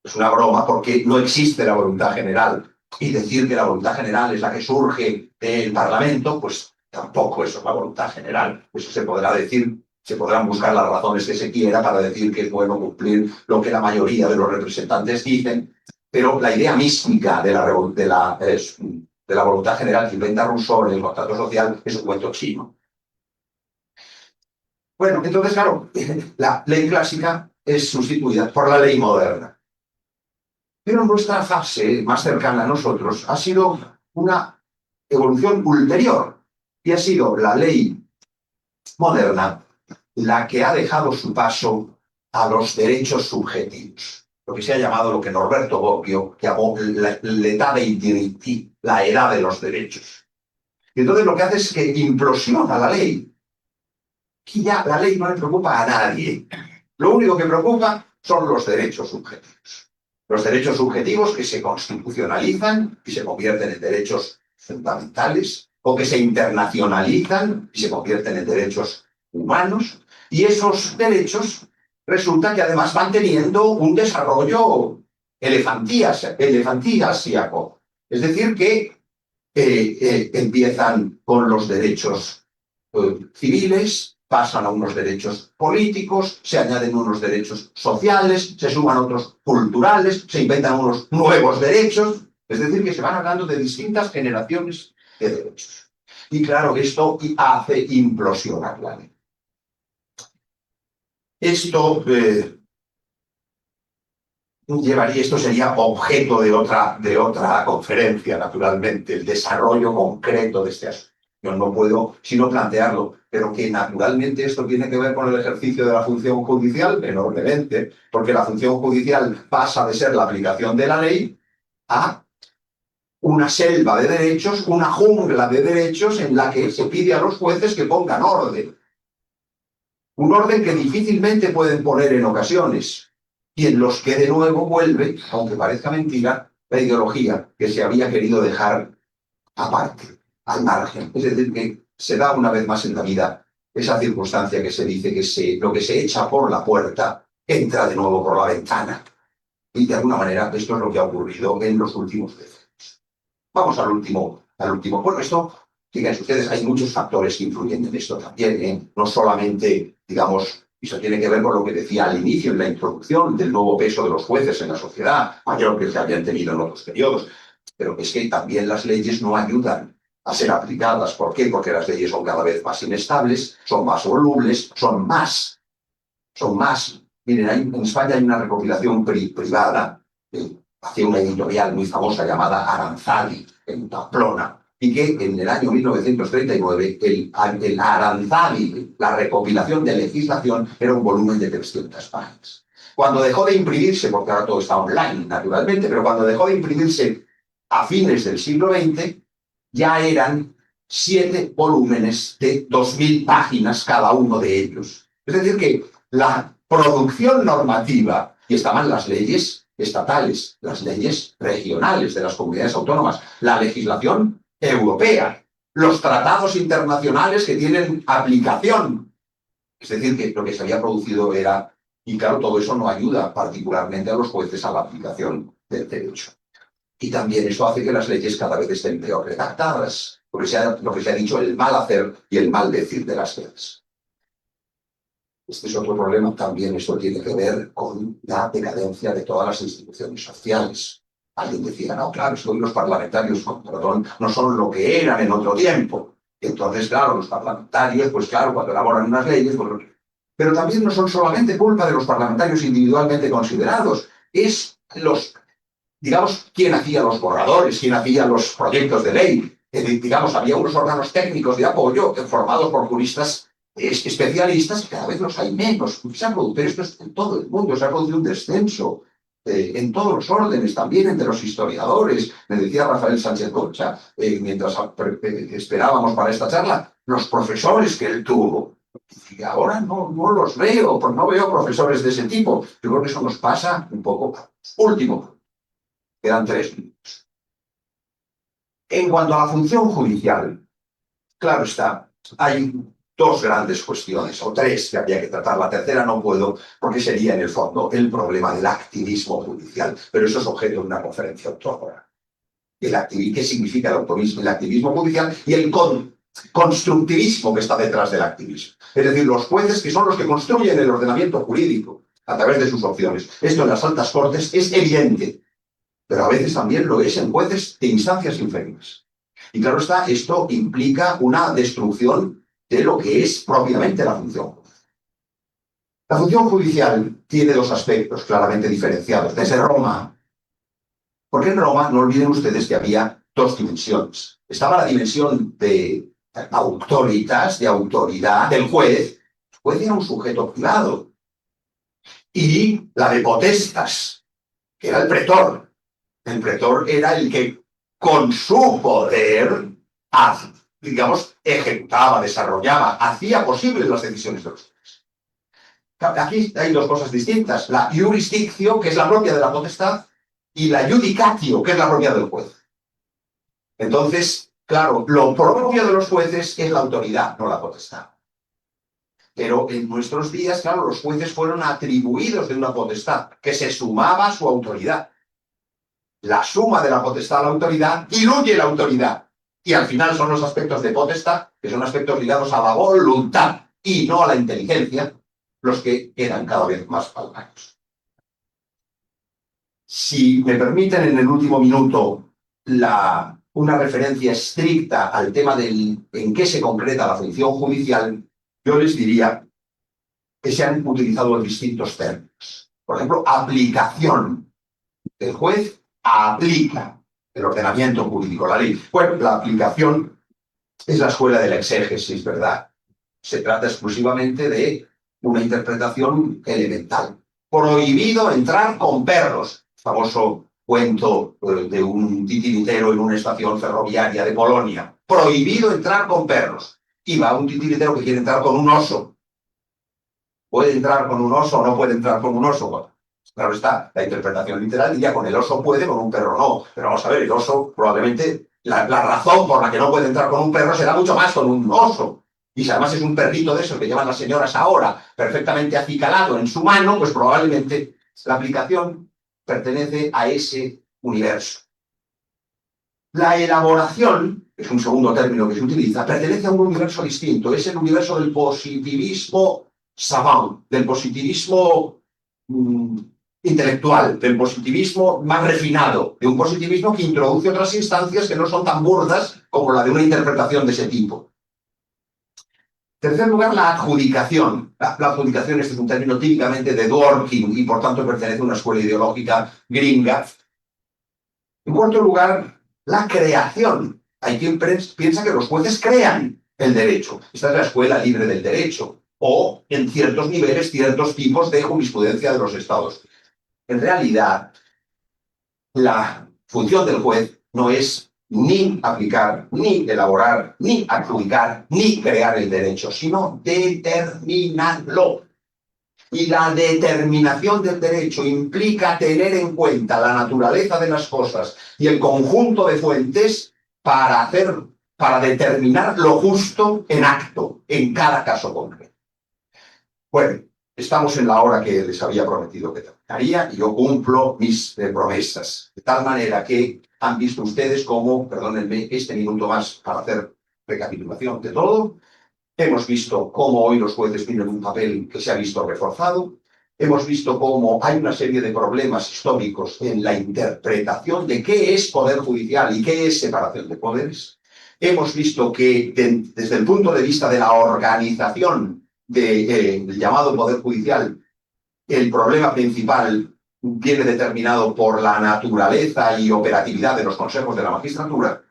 Es una broma porque no existe la voluntad general. Y decir que la voluntad general es la que surge del Parlamento, pues tampoco eso es la voluntad general. Eso se podrá decir, se podrán buscar las razones que se quiera para decir que es bueno cumplir lo que la mayoría de los representantes dicen, pero la idea mística de la voluntad general que inventa Rousseau en el contrato social es un cuento chino. Bueno, entonces, claro, la ley clásica es sustituida por la ley moderna. Pero nuestra fase más cercana a nosotros ha sido una evolución ulterior, y ha sido la ley moderna la que ha dejado su paso a los derechos subjetivos, lo que se ha llamado, lo que Norberto Bobbio llamó l'età dei diritti, la edad de los derechos. Y entonces lo que hace es que implosiona la ley. Que ya la ley no le preocupa a nadie. Lo único que preocupa son los derechos subjetivos. Los derechos subjetivos que se constitucionalizan y se convierten en derechos fundamentales, o que se internacionalizan y se convierten en derechos humanos, y esos derechos resulta que además van teniendo un desarrollo elefantiásico. Es decir, que empiezan con los derechos civiles, pasan a unos derechos políticos, se añaden unos derechos sociales, se suman otros culturales, se inventan unos nuevos derechos, es decir, que se van hablando de distintas generaciones de derechos. Y claro, esto hace implosionar la ley. Esto sería objeto de otra conferencia, naturalmente, el desarrollo concreto de este asunto. Yo no puedo sino plantearlo, pero que naturalmente esto tiene que ver con el ejercicio de la función judicial, enormemente, porque la función judicial pasa de ser la aplicación de la ley a una selva de derechos, una jungla de derechos en la que se pide a los jueces que pongan orden. Un orden que difícilmente pueden poner en ocasiones, y en los que de nuevo vuelve, aunque parezca mentira, la ideología que se había querido dejar aparte, al margen. Es decir, que se da una vez más en la vida esa circunstancia que se dice que lo que se echa por la puerta entra de nuevo por la ventana. Y de alguna manera esto es lo que ha ocurrido en los últimos decenios. Vamos al último. Bueno, esto, fíjense ustedes, hay muchos factores que influyen en esto también, ¿eh? No solamente, digamos, eso tiene que ver con lo que decía al inicio, en la introducción, del nuevo peso de los jueces en la sociedad, mayor que se habían tenido en otros periodos, pero es que también las leyes no ayudan a ser aplicadas. ¿Por qué? Porque las leyes son cada vez más inestables, son más volubles, son más. Miren, en España hay una recopilación privada, hacía una editorial muy famosa llamada Aranzadi, en Pamplona, y que en el año 1939 el Aranzadi, la recopilación de legislación, era un volumen de 300 páginas. Cuando dejó de imprimirse, porque ahora todo está online, naturalmente, pero cuando dejó de imprimirse a fines del siglo XX, ya eran 7 volúmenes de 2000 páginas cada uno de ellos. Es decir, que la producción normativa, y estaban las leyes estatales, las leyes regionales de las comunidades autónomas, la legislación europea, los tratados internacionales que tienen aplicación. Es decir, que lo que se había producido era, y claro, todo eso no ayuda particularmente a los jueces a la aplicación del derecho. Y también esto hace que las leyes cada vez estén peor redactadas, porque lo que se ha dicho, el mal hacer y el mal decir de las leyes. Este es otro problema también. Esto tiene que ver con la decadencia de todas las instituciones sociales. Alguien decía, no, claro, es que hoy los parlamentarios, con perdón, no son lo que eran en otro tiempo. Y entonces, claro, los parlamentarios, pues claro, cuando elaboran unas leyes, pues... Pero también no son solamente culpa de los parlamentarios individualmente considerados, es digamos, quién hacía los borradores, quién hacía los proyectos de ley. Digamos, había unos órganos técnicos de apoyo formados por juristas especialistas, y cada vez los hay menos. Pero esto es en todo el mundo, se ha producido un descenso en todos los órdenes, también entre los historiadores. Me decía Rafael Sánchez Concha, mientras esperábamos para esta charla, los profesores que él tuvo. Y ahora no los veo, porque no veo profesores de ese tipo. Yo creo que eso nos pasa un poco. Último, quedan 3 minutos. En cuanto a la función judicial, claro está, hay 2 grandes cuestiones, o 3 que habría que tratar. La tercera no puedo, porque sería en el fondo el problema del activismo judicial, pero eso es objeto de una conferencia autónoma. ¿Qué significa el activismo judicial y el constructivismo que está detrás del activismo? Es decir, los jueces que son los que construyen el ordenamiento jurídico a través de sus opciones. Esto en las altas cortes es evidente, pero a veces también lo es en jueces de instancias inferiores. Y claro está, esto implica una destrucción de lo que es propiamente la función judicial. La función judicial tiene 2 aspectos claramente diferenciados. Desde Roma, porque en Roma, no olviden ustedes que había 2 dimensiones. Estaba la dimensión de autoritas, de autoridad del juez. El juez era un sujeto privado. Y la de potestas, que era el pretor. El pretor era el que, con su poder, digamos, ejecutaba, desarrollaba, hacía posibles las decisiones de los jueces. Aquí hay 2 cosas distintas. La jurisdictio, que es la propia de la potestad, y la judicatio, que es la propia del juez. Entonces, claro, lo propio de los jueces es la autoridad, no la potestad. Pero en nuestros días, claro, los jueces fueron atribuidos de una potestad que se sumaba a su autoridad. La suma de la potestad a la autoridad diluye la autoridad. Y al final son los aspectos de potestad, que son aspectos ligados a la voluntad y no a la inteligencia, los que quedan cada vez más palmados. Si me permiten en el último minuto una referencia estricta al tema en qué se concreta la función judicial, yo les diría que se han utilizado distintos términos. Por ejemplo, aplicación. El juez aplica el ordenamiento jurídico, la ley. Bueno, la aplicación es la escuela de la exégesis, ¿verdad? Se trata exclusivamente de una interpretación elemental. Prohibido entrar con perros. Famoso cuento de un titiritero en una estación ferroviaria de Polonia. Prohibido entrar con perros. Y va un titiritero que quiere entrar con un oso. ¿Puede entrar con un oso o no puede entrar con un oso? Bueno, Claro está, la interpretación literal diría con el oso puede, con un perro no. Pero vamos a ver, el oso probablemente, la razón por la que no puede entrar con un perro será mucho más con un oso. Y si además es un perrito de esos que llevan las señoras ahora, perfectamente acicalado en su mano, pues probablemente la aplicación pertenece a ese universo. La elaboración, que es un segundo término que se utiliza, pertenece a un universo distinto. Es el universo del positivismo savant, del positivismo intelectual, del positivismo más refinado, de un positivismo que introduce otras instancias que no son tan burdas como la de una interpretación de ese tipo. En tercer lugar, la adjudicación. La adjudicación este es un término típicamente de Dworkin y por tanto pertenece a una escuela ideológica gringa. En cuarto lugar, la creación. Hay quien piensa que los jueces crean el derecho. Esta es la escuela libre del derecho. O, en ciertos niveles, ciertos tipos de jurisprudencia de los estados. En realidad, la función del juez no es ni aplicar, ni elaborar, ni adjudicar, ni crear el derecho, sino determinarlo. Y la determinación del derecho implica tener en cuenta la naturaleza de las cosas y el conjunto de fuentes para determinar lo justo en acto, en cada caso concreto. Bueno, estamos en la hora que les había prometido que terminaría y yo cumplo mis promesas. De tal manera que han visto ustedes cómo, perdónenme, este minuto más para hacer recapitulación de todo. Hemos visto cómo hoy los jueces tienen un papel que se ha visto reforzado. Hemos visto cómo hay una serie de problemas históricos en la interpretación de qué es poder judicial y qué es separación de poderes. Hemos visto que desde el punto de vista de la organización del llamado poder judicial, el problema principal viene determinado por la naturaleza y operatividad de los consejos de la magistratura.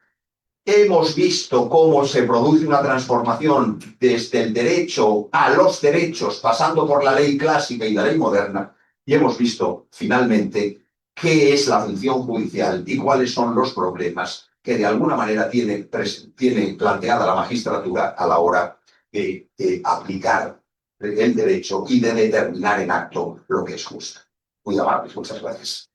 Hemos visto cómo se produce una transformación desde el derecho a los derechos, pasando por la ley clásica y la ley moderna. Y hemos visto, finalmente, qué es la función judicial y cuáles son los problemas que de alguna manera tiene planteada la magistratura a la hora de aplicar el derecho y de determinar en acto lo que es justo. Muy amables, muchas gracias.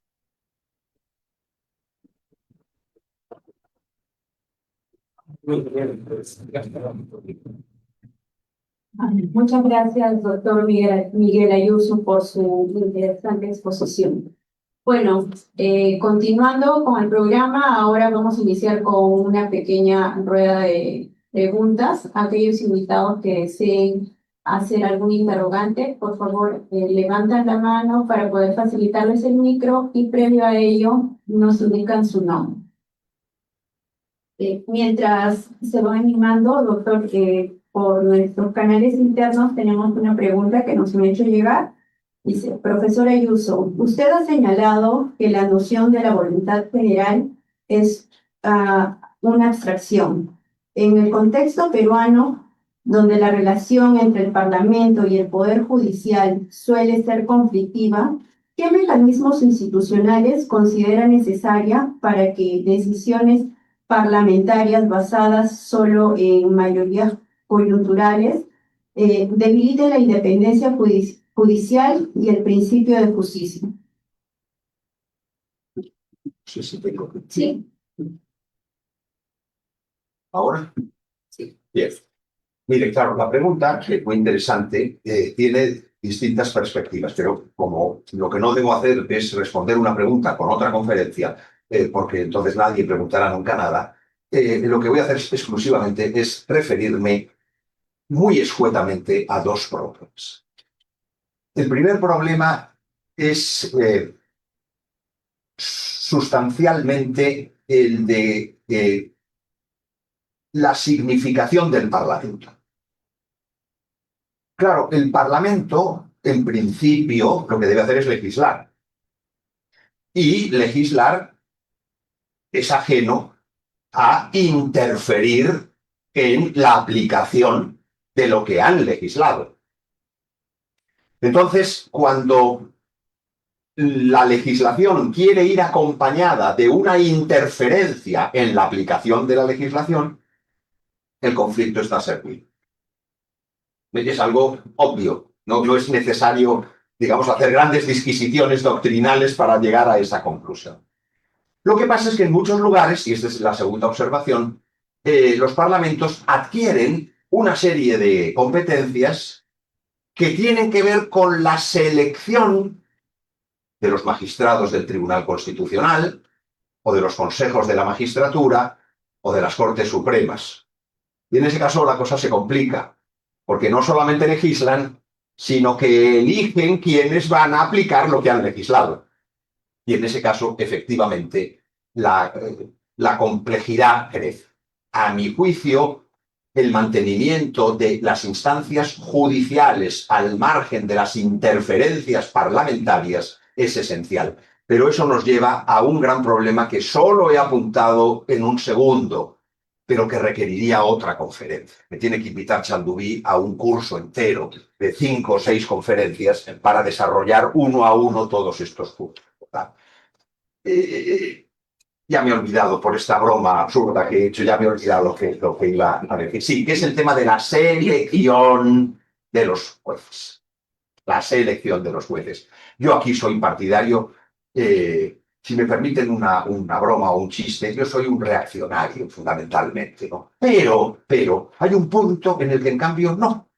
Muchas gracias, doctor Miguel Ayuso, por su interesante exposición. Bueno, continuando con el programa, ahora vamos a iniciar con una pequeña rueda de preguntas. Aquellos invitados que deseen hacer algún interrogante, por favor, levantan la mano para poder facilitarles el micro y previo a ello nos indican su nombre. Mientras se va animando, doctor, por nuestros canales internos tenemos una pregunta que nos han hecho llegar. Dice, profesor Ayuso, usted ha señalado que la noción de la voluntad general es una abstracción. En el contexto peruano, donde la relación entre el Parlamento y el Poder Judicial suele ser conflictiva, ¿qué mecanismos institucionales considera necesaria para que decisiones parlamentarias basadas solo en mayorías coyunturales debiliten la independencia judicial y el principio de justicia? Sí, tengo. Sí. ¿Ahora? Sí. Bien. Mire, claro, la pregunta, que es muy interesante, tiene distintas perspectivas, pero como lo que no debo hacer es responder una pregunta con otra conferencia, porque entonces nadie preguntará nunca nada, lo que voy a hacer exclusivamente es referirme muy escuetamente a dos problemas. El primer problema es sustancialmente el de la significación del Parlamento. Claro, el Parlamento, en principio, lo que debe hacer es legislar. Y legislar es ajeno a interferir en la aplicación de lo que han legislado. Entonces, cuando la legislación quiere ir acompañada de una interferencia en la aplicación de la legislación, el conflicto está servido. Es algo obvio, no es necesario digamos, hacer grandes disquisiciones doctrinales para llegar a esa conclusión. Lo que pasa es que en muchos lugares, y esta es la segunda observación, los parlamentos adquieren una serie de competencias que tienen que ver con la selección de los magistrados del Tribunal Constitucional, o de los consejos de la magistratura, o de las Cortes Supremas. Y en ese caso la cosa se complica, porque no solamente legislan, sino que eligen quienes van a aplicar lo que han legislado. Y en ese caso, efectivamente, la complejidad crece. A mi juicio, el mantenimiento de las instancias judiciales al margen de las interferencias parlamentarias es esencial. Pero eso nos lleva a un gran problema que solo he apuntado en un segundo, pero que requeriría otra conferencia. Me tiene que invitar Chandubí a un curso entero de 5 o 6 conferencias para desarrollar uno a uno todos estos puntos. Ya me he olvidado por esta broma absurda que he hecho, ya me he olvidado lo que iba a decir. Sí, que es el tema de la selección de los jueces. La selección de los jueces. Yo aquí soy partidario, si me permiten una broma o un chiste, yo soy un reaccionario fundamentalmente, ¿no? Pero hay un punto en el que en cambio no.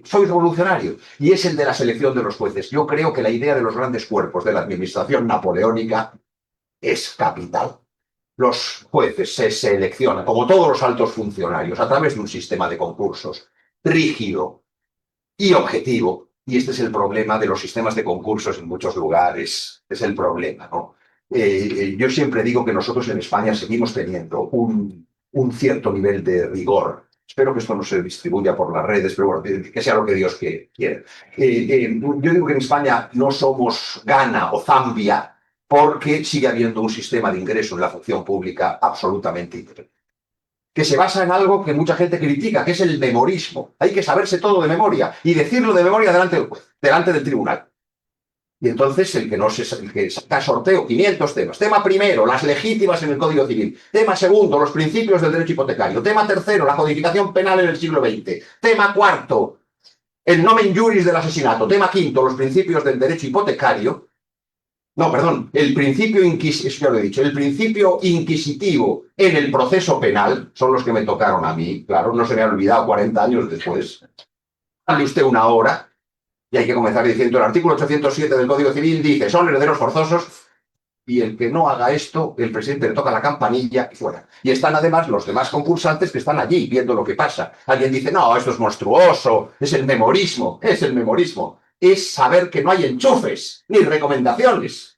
Soy revolucionario, y es el de la selección de los jueces. Yo creo que la idea de los grandes cuerpos de la administración napoleónica es capital. Los jueces se seleccionan, como todos los altos funcionarios, a través de un sistema de concursos rígido y objetivo. Y este es el problema de los sistemas de concursos en muchos lugares. Es el problema, ¿no? Yo siempre digo que nosotros en España seguimos teniendo un cierto nivel de rigor. Espero que esto no se distribuya por las redes, pero bueno, que sea lo que Dios quiera. Yo digo que en España no somos Ghana o Zambia, porque sigue habiendo un sistema de ingreso en la función pública absolutamente independiente, que se basa en algo que mucha gente critica, que es el memorismo. Hay que saberse todo de memoria y decirlo de memoria delante del juez, delante del tribunal. Y entonces el que saca sorteo 500 temas. Tema primero, las legítimas en el Código Civil. Tema segundo, los principios del derecho hipotecario. Tema tercero, la codificación penal en el siglo XX. Tema cuarto, el nomen juris del asesinato. Tema quinto, los principios del derecho hipotecario. No, perdón, el principio inquisitivo, ya lo he dicho, el principio inquisitivo en el proceso penal, son los que me tocaron a mí, claro, no se me ha olvidado 40 años después. Dale usted una hora y hay que comenzar diciendo, el artículo 807 del Código Civil dice, son herederos forzosos, y el que no haga esto, el presidente le toca la campanilla y fuera. Y están además los demás concursantes que están allí viendo lo que pasa. Alguien dice, no, esto es monstruoso, es el memorismo, es el memorismo. Es saber que no hay enchufes ni recomendaciones.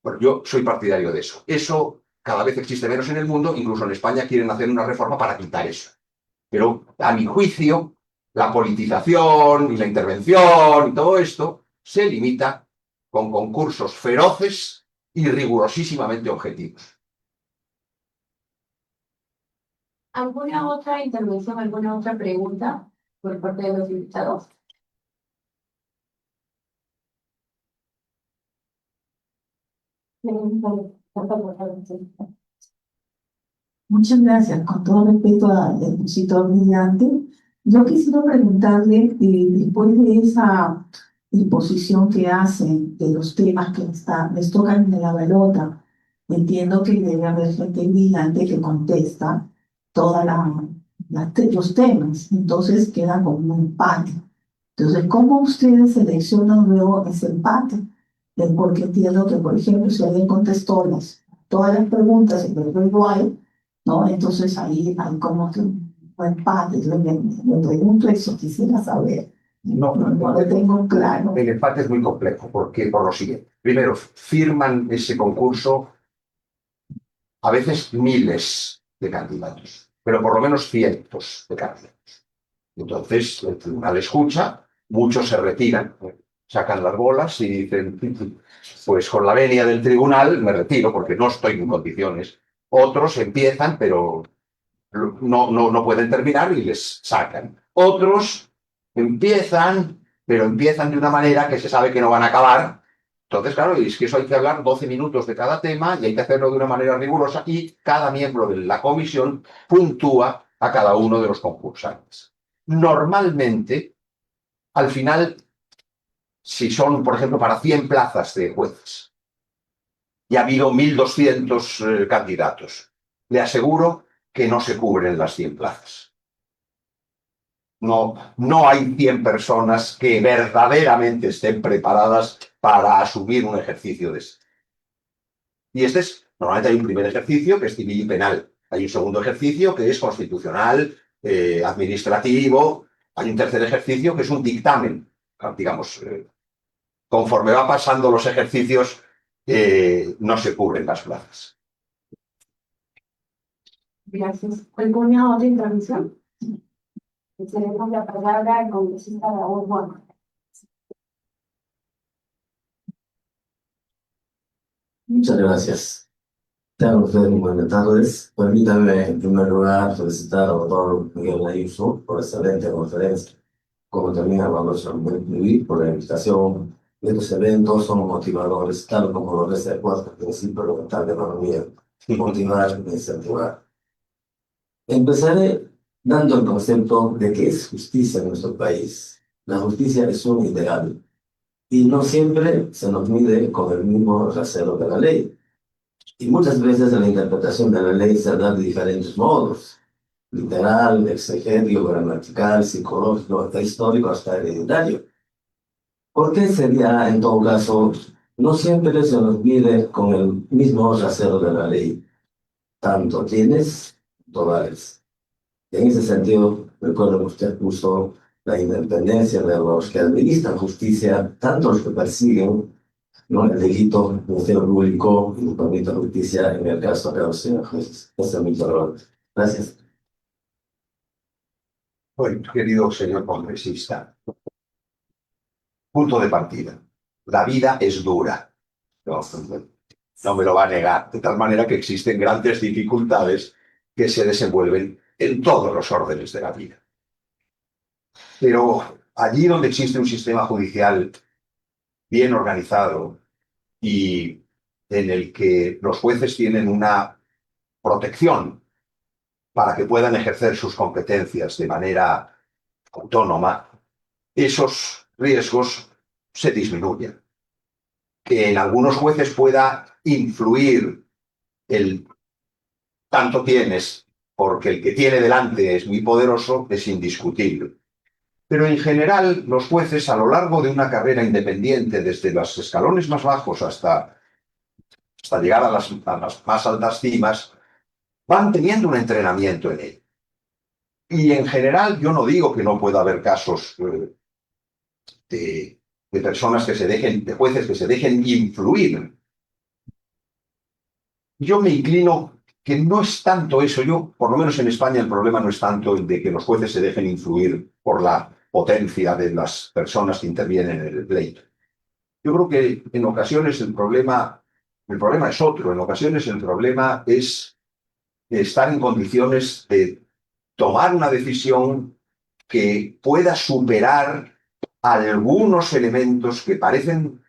Bueno, yo soy partidario de eso. Eso cada vez existe menos en el mundo, incluso en España quieren hacer una reforma para quitar eso. Pero a mi juicio, la politización y la intervención y todo esto se limita con concursos feroces y rigurosísimamente objetivos. ¿Alguna otra intervención, alguna otra pregunta por parte de los invitados? Muchas gracias. Con todo respeto al expositor brillante, yo quisiera preguntarle, después de esa exposición que hacen de los temas que les tocan de la pelota, entiendo que debe haber gente brillante que contesta todos los temas, entonces queda como un empate. Entonces, ¿cómo ustedes seleccionan luego ese empate? Porque entiendo que, por ejemplo, si alguien contestó todas las preguntas y luego igual, ¿no? Entonces ahí hay como que un empate. Me pregunto eso, quisiera saber. No lo tengo claro. El empate es muy complejo, porque por lo siguiente. Primero, firman ese concurso a veces miles de candidatos, pero por lo menos cientos de candidatos. Entonces, el tribunal escucha, muchos se retiran, sacan las bolas y dicen, pues con la venia del tribunal me retiro porque no estoy en condiciones. Otros empiezan, pero no pueden terminar y les sacan. Otros empiezan, pero empiezan de una manera que se sabe que no van a acabar. Entonces, claro, es que eso hay que hablar 12 minutos de cada tema y hay que hacerlo de una manera rigurosa y cada miembro de la comisión puntúa a cada uno de los concursantes. Normalmente, al final, si son, por ejemplo, para 100 plazas de jueces y ha habido 1.200 candidatos, le aseguro que no se cubren las 100 plazas. No hay 100 personas que verdaderamente estén preparadas para asumir un ejercicio de este. Y normalmente hay un primer ejercicio que es civil y penal. Hay un segundo ejercicio que es constitucional, administrativo. Hay un tercer ejercicio que es un dictamen. Digamos, conforme va pasando los ejercicios, no se cubren las plazas. Gracias. ¿Alguna otra intervención? Le cedemos la palabra al congresista Raúl Bueno. Muchas gracias. Tengan ustedes muy buenas tardes. Permítanme, en primer lugar, felicitar al doctor Miguel Ayuso por excelente conferencia. Como también al doctor Luis por la invitación. Estos eventos son motivadores, tal como lo dice el cuarto principio elemental de economía, motivar e incentivar. Empezaré dando el concepto de qué es justicia en nuestro país. La justicia es un ideal y no siempre se nos mide con el mismo rasero de la ley. Y muchas veces la interpretación de la ley se da de diferentes modos: literal, exegético, gramatical, psicológico, hasta histórico, hasta hereditario. ¿Por qué sería, en todo caso, no siempre se nos mide con el mismo rasero de la ley? Tanto tienes, totales. En ese sentido, recuerdo que usted puso la independencia de los que administran justicia, tanto los que persiguen, ¿no?, el delito, el Ministerio Público y el Comité de Justicia en el caso de los señores jueces. Ese es mi error. Gracias. Bueno, querido señor congresista, punto de partida. La vida es dura. No me lo va a negar. De tal manera que existen grandes dificultades que se desenvuelven en todos los órdenes de la vida. Pero allí donde existe un sistema judicial bien organizado y en el que los jueces tienen una protección para que puedan ejercer sus competencias de manera autónoma, esos riesgos se disminuyen. Que en algunos jueces pueda influir el tanto tienes, porque el que tiene delante es muy poderoso, es indiscutible. Pero en general, los jueces, a lo largo de una carrera independiente, desde los escalones más bajos hasta llegar a las más altas cimas, van teniendo un entrenamiento en ello. Y en general, yo no digo que no pueda haber casos de personas de jueces que se dejen influir. Yo me inclino que no es tanto eso. Por lo menos en España, el problema no es tanto el de que los jueces se dejen influir por la potencia de las personas que intervienen en el pleito. Yo creo que en ocasiones el problema es otro. En ocasiones el problema es estar en condiciones de tomar una decisión que pueda superar algunos elementos que parecen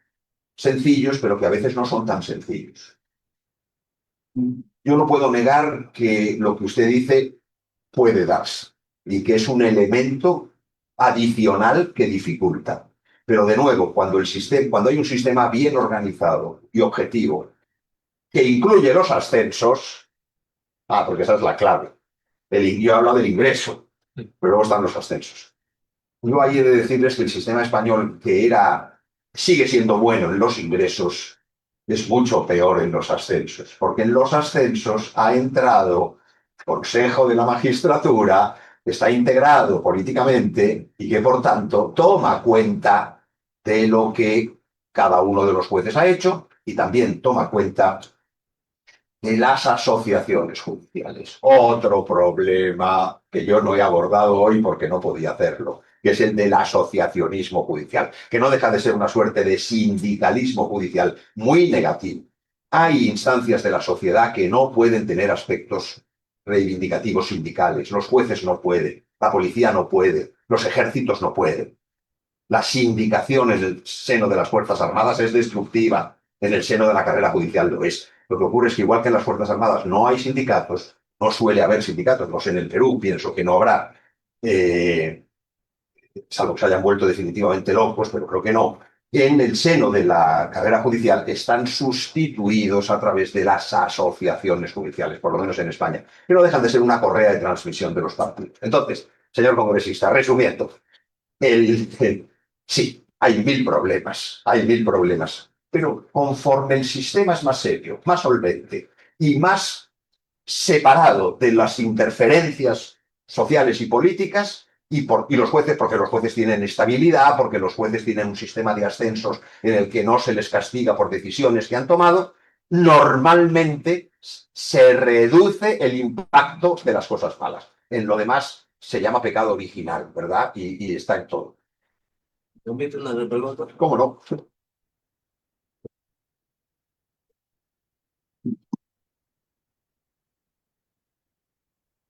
sencillos, pero que a veces no son tan sencillos. Yo no puedo negar que lo que usted dice puede darse y que es un elemento adicional que dificulta. Pero de nuevo, cuando hay un sistema bien organizado y objetivo, que incluye los ascensos, porque esa es la clave. Yo hablo del ingreso, pero luego están los ascensos. Yo ahí he de decirles que el sistema español, que sigue siendo bueno en los ingresos, es mucho peor en los ascensos, porque en los ascensos ha entrado el Consejo de la Magistratura, que está integrado políticamente y que, por tanto, toma cuenta de lo que cada uno de los jueces ha hecho y también toma cuenta de las asociaciones judiciales. Otro problema que yo no he abordado hoy porque no podía hacerlo, que es el del asociacionismo judicial, que no deja de ser una suerte de sindicalismo judicial muy negativo. Hay instancias de la sociedad que no pueden tener aspectos reivindicativos sindicales. Los jueces no pueden, la policía no puede, los ejércitos no pueden. La sindicación en el seno de las Fuerzas Armadas es destructiva, en el seno de la carrera judicial lo es. Lo que ocurre es que igual que en las Fuerzas Armadas no hay sindicatos, no suele haber sindicatos, no sé, en el Perú pienso que no habrá, salvo que se hayan vuelto definitivamente locos, pero creo que no. en el seno de la carrera judicial están sustituidos a través de las asociaciones judiciales, por lo menos en España, que no dejan de ser una correa de transmisión de los partidos. Entonces, señor congresista, resumiendo, sí, hay mil problemas, pero conforme el sistema es más serio, más solvente y más separado de las interferencias sociales y políticas, y los jueces, porque los jueces tienen estabilidad, porque los jueces tienen un sistema de ascensos en el que no se les castiga por decisiones que han tomado, normalmente se reduce el impacto de las cosas malas. En lo demás se llama pecado original, ¿verdad? Y está en todo. ¿Permite una pregunta? ¿Cómo no?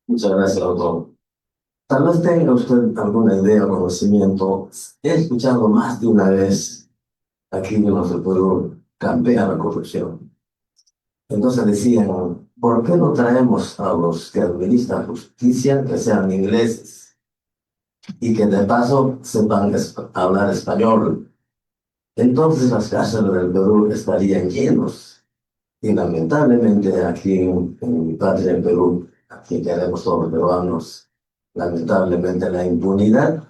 Muchas gracias, doctor. Tal vez tenga usted alguna idea o conocimiento. He escuchado más de una vez aquí en nuestro Perú campea la corrupción. Entonces decían, ¿por qué no traemos a los que administran justicia que sean ingleses y que de paso sepan hablar español? Entonces las cárceles del Perú estarían llenos. Y lamentablemente aquí en mi patria, en Perú, aquí queremos todos los peruanos, lamentablemente la impunidad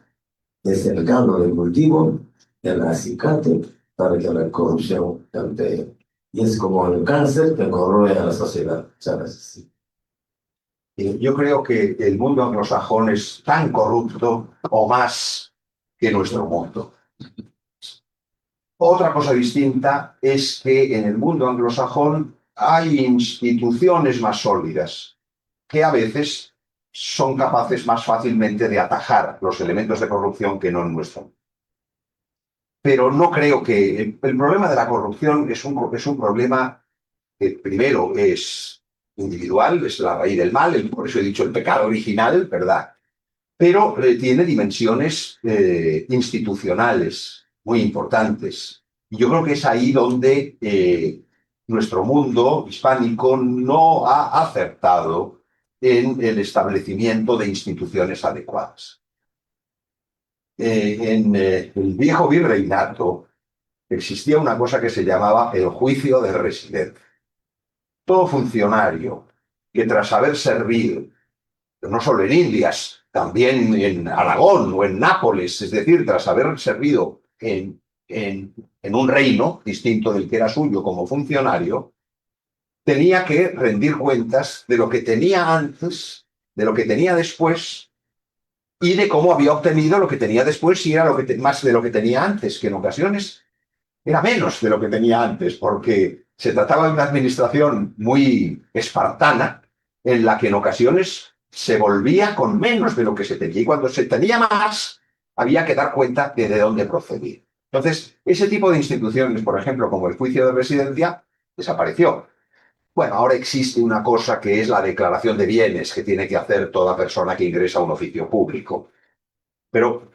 es el caldo de cultivo, el acicate para que la corrupción campee. Y es como el cáncer que corroe a la sociedad. Muchas gracias. Yo creo que el mundo anglosajón es tan corrupto o más que nuestro mundo. Otra cosa distinta es que en el mundo anglosajón hay instituciones más sólidas que a veces son capaces más fácilmente de atajar los elementos de corrupción que no en nuestro. Pero no creo que el problema de la corrupción es un problema que primero es individual, es la raíz del mal, por eso he dicho el pecado original, ¿verdad? Pero tiene dimensiones institucionales muy importantes. Y yo creo que es ahí donde nuestro mundo hispánico no ha acertado en el establecimiento de instituciones adecuadas. En el viejo virreinato existía una cosa que se llamaba el juicio de residencia. Todo funcionario que tras haber servido, no solo en Indias, también en Aragón o en Nápoles, es decir, tras haber servido en un reino distinto del que era suyo como funcionario, tenía que rendir cuentas de lo que tenía antes, de lo que tenía después y de cómo había obtenido lo que tenía después, si era más de lo que tenía antes, que en ocasiones era menos de lo que tenía antes, porque se trataba de una administración muy espartana, en la que en ocasiones se volvía con menos de lo que se tenía, y cuando se tenía más, había que dar cuenta de dónde procedía. Entonces, ese tipo de instituciones, por ejemplo, como el juicio de residencia, desapareció. Bueno, ahora existe una cosa que es la declaración de bienes que tiene que hacer toda persona que ingresa a un oficio público. Pero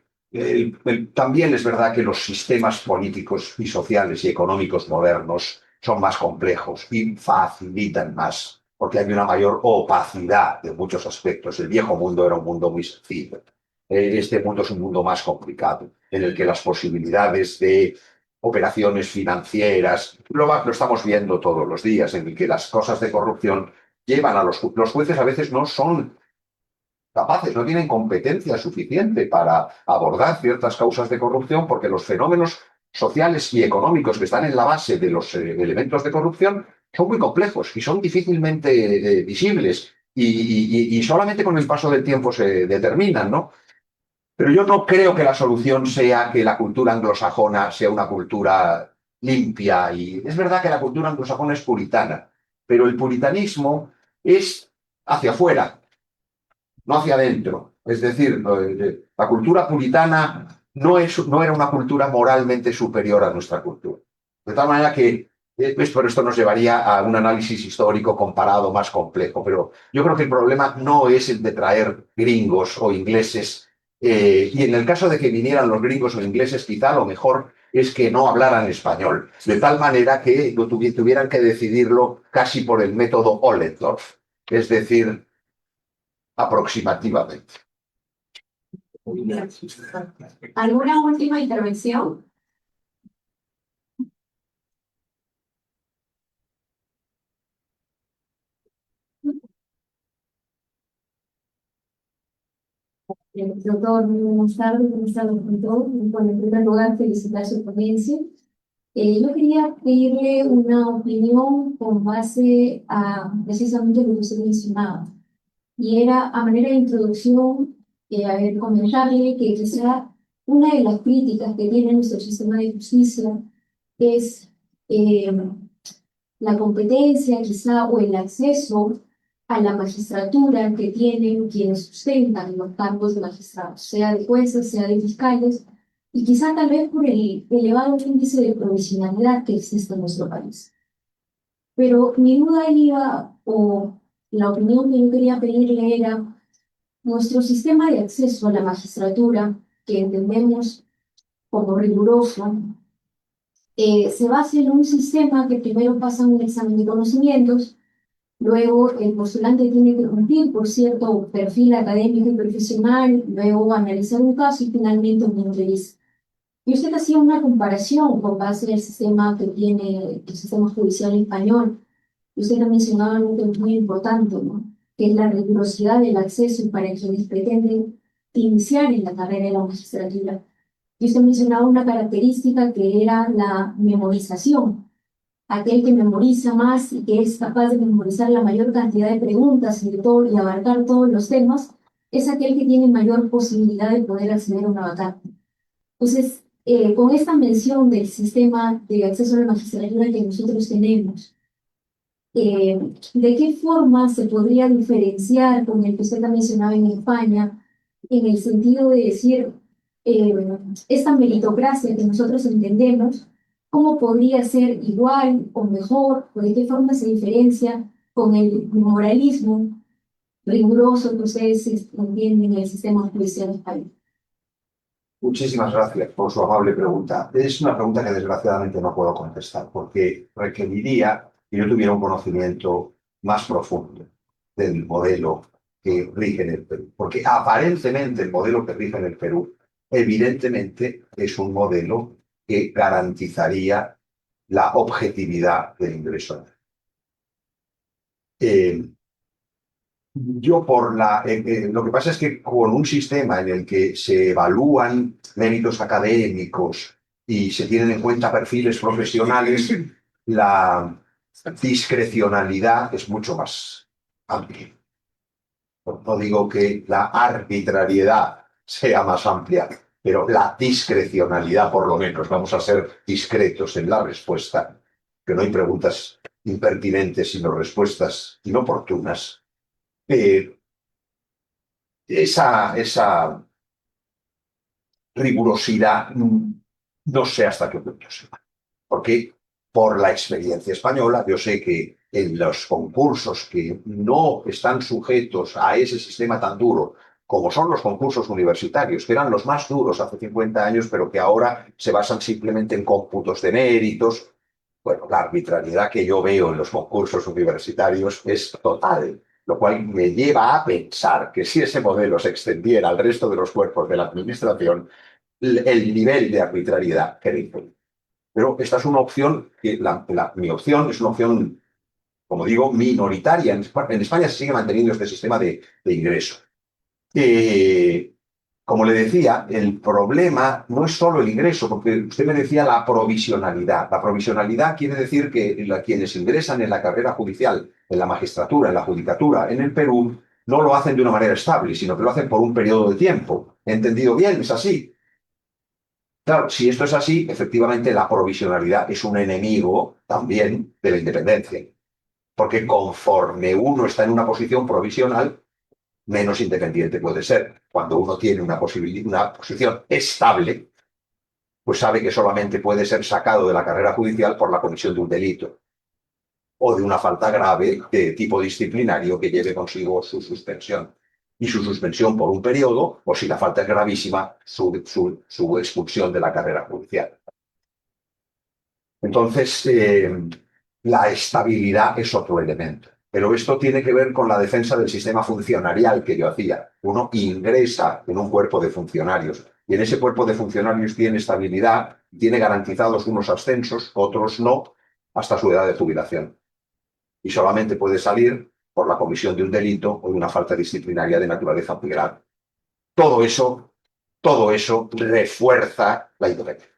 también es verdad que los sistemas políticos y sociales y económicos modernos son más complejos y facilitan más, porque hay una mayor opacidad de muchos aspectos. El viejo mundo era un mundo muy sencillo. Este mundo es un mundo más complicado, en el que las posibilidades de operaciones financieras, lo estamos viendo todos los días, en el que las cosas de corrupción llevan a los jueces a veces no son capaces, no tienen competencia suficiente para abordar ciertas causas de corrupción porque los fenómenos sociales y económicos que están en la base de los elementos de corrupción son muy complejos y son difícilmente visibles y solamente con el paso del tiempo se determinan, ¿no? Pero yo no creo que la solución sea que la cultura anglosajona sea una cultura limpia y es verdad que la cultura anglosajona es puritana, pero el puritanismo es hacia afuera, no hacia adentro. Es decir, la cultura puritana no era una cultura moralmente superior a nuestra cultura. De tal manera que esto nos llevaría a un análisis histórico comparado más complejo, pero yo creo que el problema no es el de traer gringos o ingleses, y en el caso de que vinieran los gringos o ingleses, quizá lo mejor es que no hablaran español, de tal manera que tuvieran que decidirlo casi por el método Ollendorf, es decir, aproximativamente. ¿Alguna última intervención? Doctor, buenas tardes con todos. Bueno, en primer lugar, felicitar su ponencia. Yo quería pedirle una opinión con base a precisamente lo que usted mencionaba. Y era, a manera de introducción, a ver, comentarle que quizá una de las críticas que tiene nuestro sistema de justicia es eh, la competencia, quizá, o el acceso a la magistratura que tienen quienes sustentan los cargos de magistrados, sea de jueces, sea de fiscales, y quizá tal vez por el elevado índice de provisionalidad que existe en nuestro país. Pero mi duda iba, o la opinión que yo quería pedirle era, nuestro sistema de acceso a la magistratura, que entendemos como riguroso, se basa en un sistema que primero pasa un examen de conocimientos. Luego, el postulante tiene que cumplir por cierto perfil académico y profesional, luego analizar un caso y finalmente una entrevista. Y usted hacía una comparación con base al sistema que tiene el sistema judicial español. Y usted ha mencionado algo que es muy importante, ¿no? Que es la rigurosidad del acceso para quienes pretenden iniciar en la carrera de la magistratura. Y usted mencionaba una característica que era la memorización. Aquel que memoriza más y que es capaz de memorizar la mayor cantidad de preguntas y abarcar todos los temas, es aquel que tiene mayor posibilidad de poder acceder a una vacante. Entonces, con esta mención del sistema de acceso a la magistratura que nosotros tenemos, ¿de qué forma se podría diferenciar con el que usted ha mencionado en España, en el sentido de decir, eh, esta meritocracia que nosotros entendemos, cómo podría ser igual o mejor, o de qué forma se diferencia con el moralismo riguroso que ustedes entienden en el sistema judicial español? Muchísimas gracias por su amable pregunta. Es una pregunta que desgraciadamente no puedo contestar porque requeriría que yo tuviera un conocimiento más profundo del modelo que rige en el Perú. Porque aparentemente el modelo que rige en el Perú evidentemente es un modelo que garantizaría la objetividad del ingreso. Lo que pasa es que con un sistema en el que se evalúan méritos académicos y se tienen en cuenta perfiles profesionales, la discrecionalidad es mucho más amplia. No digo que la arbitrariedad sea más amplia, pero la discrecionalidad, por lo menos, vamos a ser discretos en la respuesta, que no hay preguntas impertinentes, sino respuestas inoportunas. Esa rigurosidad no sé hasta qué punto se va. Porque por la experiencia española, yo sé que en los concursos que no están sujetos a ese sistema tan duro, como son los concursos universitarios, que eran los más duros hace 50 años, pero que ahora se basan simplemente en cómputos de méritos. Bueno, la arbitrariedad que yo veo en los concursos universitarios es total, lo cual me lleva a pensar que si ese modelo se extendiera al resto de los cuerpos de la administración, el nivel de arbitrariedad crece. Pero esta es una opción, mi opción es una opción, como digo, minoritaria. En España se sigue manteniendo este sistema de ingreso. Como le decía, el problema no es solo el ingreso, porque usted me decía la provisionalidad. La provisionalidad quiere decir que quienes ingresan en la carrera judicial, en la magistratura, en la judicatura, en el Perú, no lo hacen de una manera estable, sino que lo hacen por un periodo de tiempo. ¿He entendido bien? ¿Es así? Claro, si esto es así, efectivamente la provisionalidad es un enemigo también de la independencia. Porque conforme uno está en una posición provisional, menos independiente puede ser. Cuando uno tiene una posición estable, pues sabe que solamente puede ser sacado de la carrera judicial por la comisión de un delito o de una falta grave de tipo disciplinario que lleve consigo su suspensión. Y su suspensión por un periodo, o si la falta es gravísima, su expulsión de la carrera judicial. Entonces, la estabilidad es otro elemento. Pero esto tiene que ver con la defensa del sistema funcionarial que yo hacía. Uno ingresa en un cuerpo de funcionarios y en ese cuerpo de funcionarios tiene estabilidad, tiene garantizados unos ascensos, otros no, hasta su edad de jubilación. Y solamente puede salir por la comisión de un delito o de una falta disciplinaria de naturaleza muy grave. todo eso refuerza la independencia.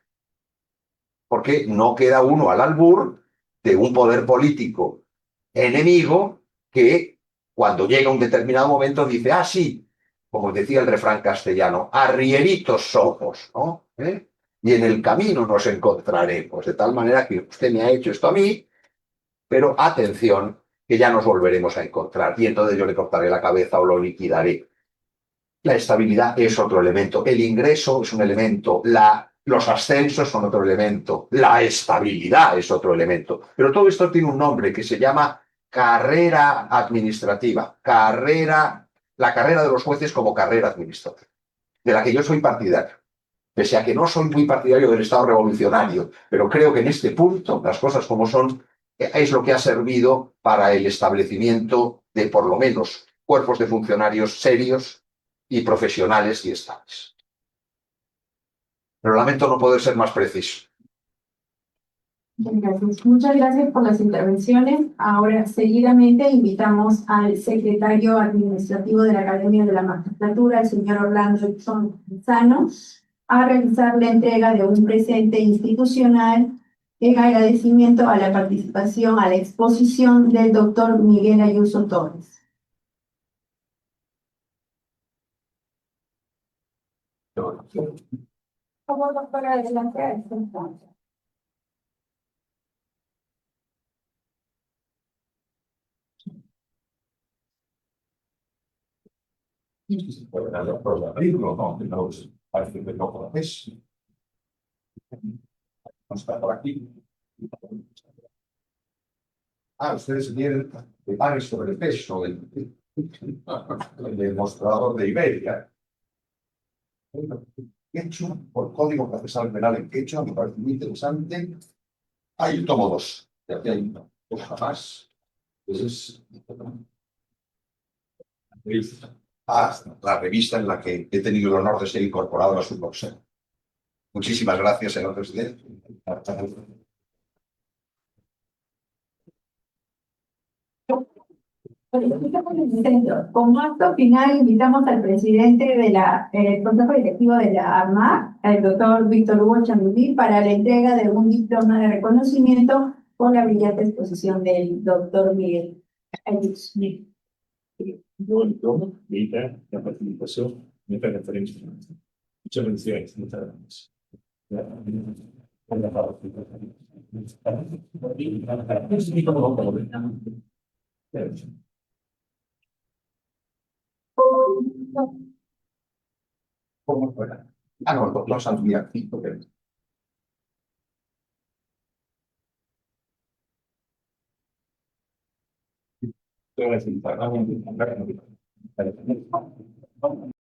Porque no queda uno al albur de un poder político enemigo que cuando llega un determinado momento dice, ah, sí, como decía el refrán castellano, arrieritos somos, ¿no? Y en el camino nos encontraremos, de tal manera que usted me ha hecho esto a mí, pero atención, que ya nos volveremos a encontrar. Y entonces yo le cortaré la cabeza o lo liquidaré. La estabilidad es otro elemento, el ingreso es un elemento, los ascensos son otro elemento, la estabilidad es otro elemento. Pero todo esto tiene un nombre que se llama carrera administrativa, la carrera de los jueces como carrera administrativa, de la que yo soy partidario. Pese a que no soy muy partidario del Estado revolucionario, pero creo que en este punto, las cosas como son, es lo que ha servido para el establecimiento de por lo menos cuerpos de funcionarios serios y profesionales y estables. Pero lamento no poder ser más preciso. Gracias. Muchas gracias por las intervenciones. Ahora, seguidamente, invitamos al secretario administrativo de la Academia de la Magistratura, el señor Orlando Sano, a realizar la entrega de un presente institucional en agradecimiento a la participación, a la exposición del doctor Miguel Ayuso Torres. Por favor, doctora, adelante a este instante. Ah, ustedes quieren que pague sobre el peso del demostrador de Iberia. Quechua, por Código Procesal Penal en Quechua, me parece muy interesante. Hay el tomo 2, de aquí hay una hoja más. Entonces, la revista en la que he tenido el honor de ser incorporado a su consejo. Muchísimas gracias, señor presidente. Como acto final, invitamos al presidente del Consejo Directivo de la ARMAC, el doctor Víctor Hugo Chamudí, para la entrega de un diploma de reconocimiento por la brillante exposición del doctor Miguel Ayuso. Yo el diploma, la participación, nuestra referencia. Muchas felicidades, muchas gracias. ¿Cómo fuera? Ah, no, los Santiago. Gracias.